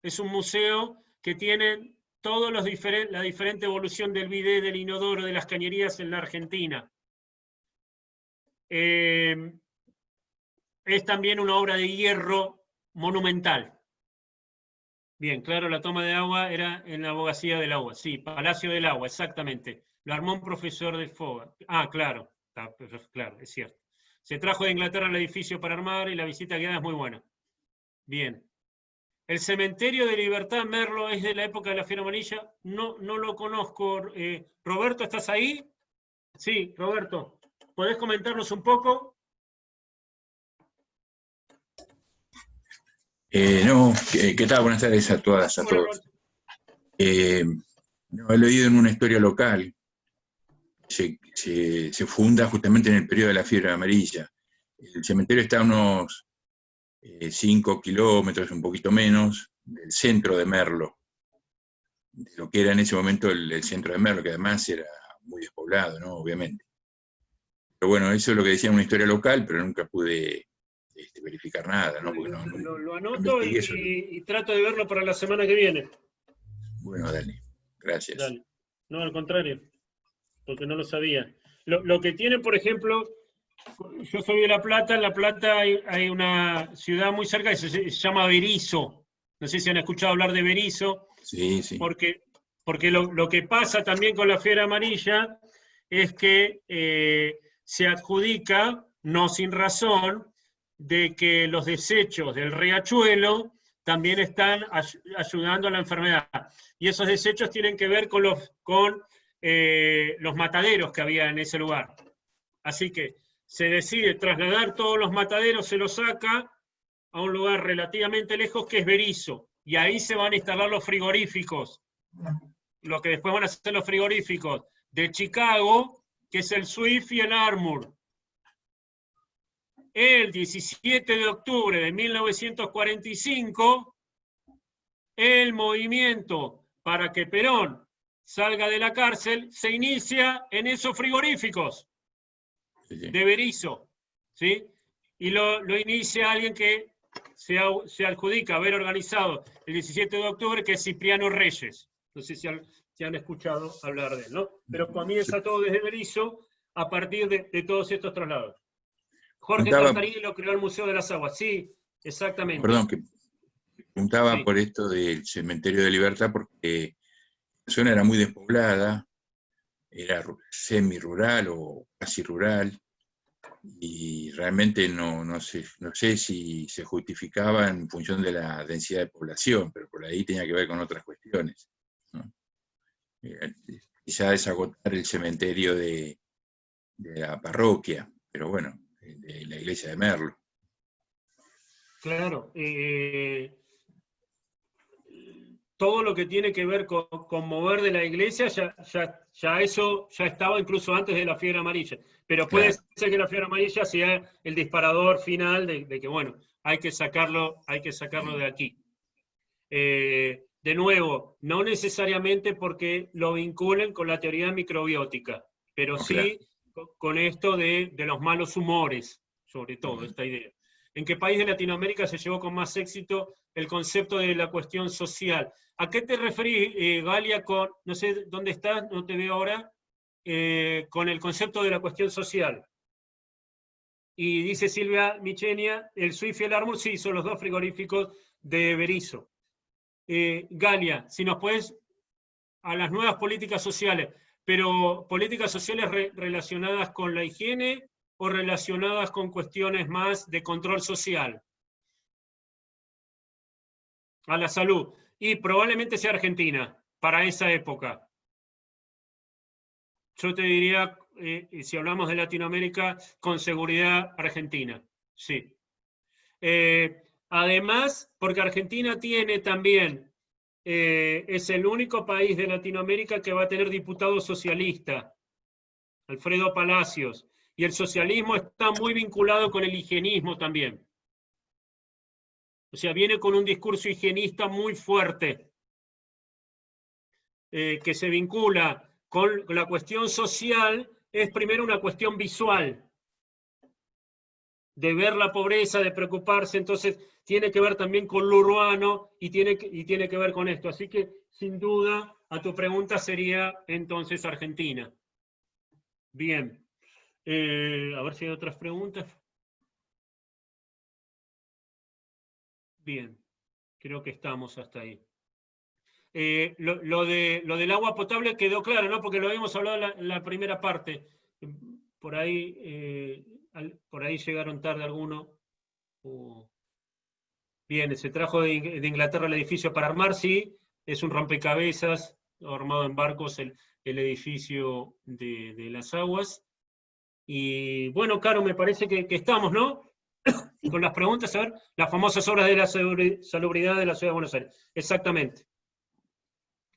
Es un museo que tiene todos la diferente evolución del bidé, del inodoro, de las cañerías en la Argentina. Es también una obra de hierro monumental. Bien, claro, la toma de agua era en la Abogacía del Agua. Sí, Palacio del Agua, exactamente. Lo armó un profesor de FOA. Ah, claro, claro, es cierto. Se trajo de Inglaterra el edificio para armar y la visita guiada es muy buena. Bien. El cementerio de Libertad Merlo es de la época de la Fiera Amarilla. No lo conozco. Roberto, ¿estás ahí? Sí, Roberto. ¿Podés comentarnos un poco? No, ¿qué tal? Buenas tardes a todas, a todos. No, he leído en una historia local, se funda justamente en el periodo de la Fiebre Amarilla. El cementerio está a unos 5 kilómetros, un poquito menos, del centro de Merlo, de lo que era en ese momento el centro de Merlo, que además era muy despoblado, ¿no? Obviamente. Pero bueno, eso es lo que decía una historia local, pero nunca pude verificar nada, ¿no? Porque Lo anoto investigué eso. y trato de verlo para la semana que viene. Bueno, dale. Gracias. Dale. No, al contrario, porque no lo sabía. Lo que tiene, por ejemplo, yo soy de La Plata, en La Plata hay una ciudad muy cerca que se llama Berisso. No sé si han escuchado hablar de Berisso. Sí, sí. Porque lo que pasa también con la fiebre amarilla es que se adjudica, no sin razón, de que los desechos del riachuelo también están ayudando a la enfermedad. Y esos desechos tienen que ver con los mataderos que había en ese lugar. Así que se decide trasladar todos los mataderos, se los saca a un lugar relativamente lejos que es Berisso. Y ahí se van a instalar los frigoríficos. Lo que después van a ser los frigoríficos de Chicago, que es el Swift y el Armour. El 17 de octubre de 1945, el movimiento para que Perón salga de la cárcel se inicia en esos frigoríficos de Berisso, ¿sí? Y lo inicia alguien que se adjudica haber organizado el 17 de octubre, que es Cipriano Reyes. No sé si han escuchado hablar de él, ¿no? Pero comienza todo desde Berisso a partir de todos estos traslados. Jorge Tartarini lo creó el Museo de las Aguas, sí, exactamente. Perdón, que preguntaba Sí. por esto del Cementerio de Libertad, porque la zona era muy despoblada, era semi-rural o casi rural, y realmente no sé si se justificaba en función de la densidad de población, pero por ahí tenía que ver con otras cuestiones, ¿no? Quizás agotar el cementerio de la parroquia, pero bueno, de la iglesia de Merlo. Claro. Todo lo que tiene que ver con mover de la iglesia, ya eso ya estaba incluso antes de la fiebre amarilla. Pero puede Claro. ser que la fiebre amarilla sea el disparador final de que, bueno, hay que sacarlo de aquí. De nuevo, no necesariamente porque lo vinculen con la teoría microbiótica, pero No, sí con esto de los malos humores, sobre todo, esta idea. ¿En qué país de Latinoamérica se llevó con más éxito el concepto de la cuestión social? ¿A qué te referís, Galia, con, no sé dónde estás, no te veo ahora, con el concepto de la cuestión social? Y dice Silvia Michenia, el Swift y el Armour, sí, son los dos frigoríficos de Berisso. Galia, si nos puedes, a las nuevas políticas sociales, pero políticas sociales relacionadas con la higiene o relacionadas con cuestiones más de control social. A la salud. Y probablemente sea Argentina, para esa época. Yo te diría, si hablamos de Latinoamérica, con seguridad Argentina. Sí. Además, porque Argentina tiene también, es el único país de Latinoamérica que va a tener diputado socialista, Alfredo Palacios, y el socialismo está muy vinculado con el higienismo también. O sea, viene con un discurso higienista muy fuerte, que se vincula con la cuestión social, es primero una cuestión visual, de ver la pobreza, de preocuparse, entonces tiene que ver también con lo urbano y tiene que ver con esto. Así que, sin duda, a tu pregunta sería entonces Argentina. Bien. A ver si hay otras preguntas. Bien. Creo que estamos hasta ahí. Lo del agua potable quedó claro, ¿no? Porque lo habíamos hablado en la primera parte. Por ahí llegaron tarde algunos. Bien, se trajo de Inglaterra el edificio para armar, sí, es un rompecabezas armado en barcos el edificio de las aguas. Y bueno, Caro, me parece que estamos, ¿no? Sí. Con las preguntas, a ver, las famosas obras de la salubridad de la Ciudad de Buenos Aires. Exactamente.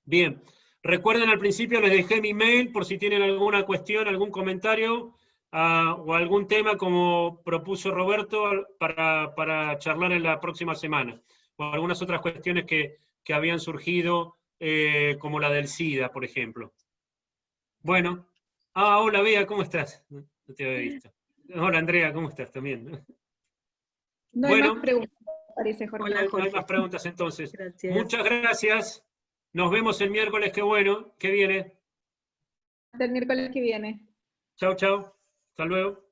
Bien, recuerden al principio les dejé mi mail por si tienen alguna cuestión, algún comentario o algún tema como propuso Roberto para charlar en la próxima semana, o algunas otras cuestiones que habían surgido, como la del SIDA, por ejemplo. Bueno, hola Bea, ¿cómo estás? No te había visto. Hola Andrea, ¿cómo estás? También. No hay Bueno. más preguntas, parece, Jorge. No hay más preguntas entonces. Gracias. Muchas gracias. Nos vemos el miércoles, qué bueno, que viene. Hasta el miércoles que viene. Chau, chau. Hasta luego.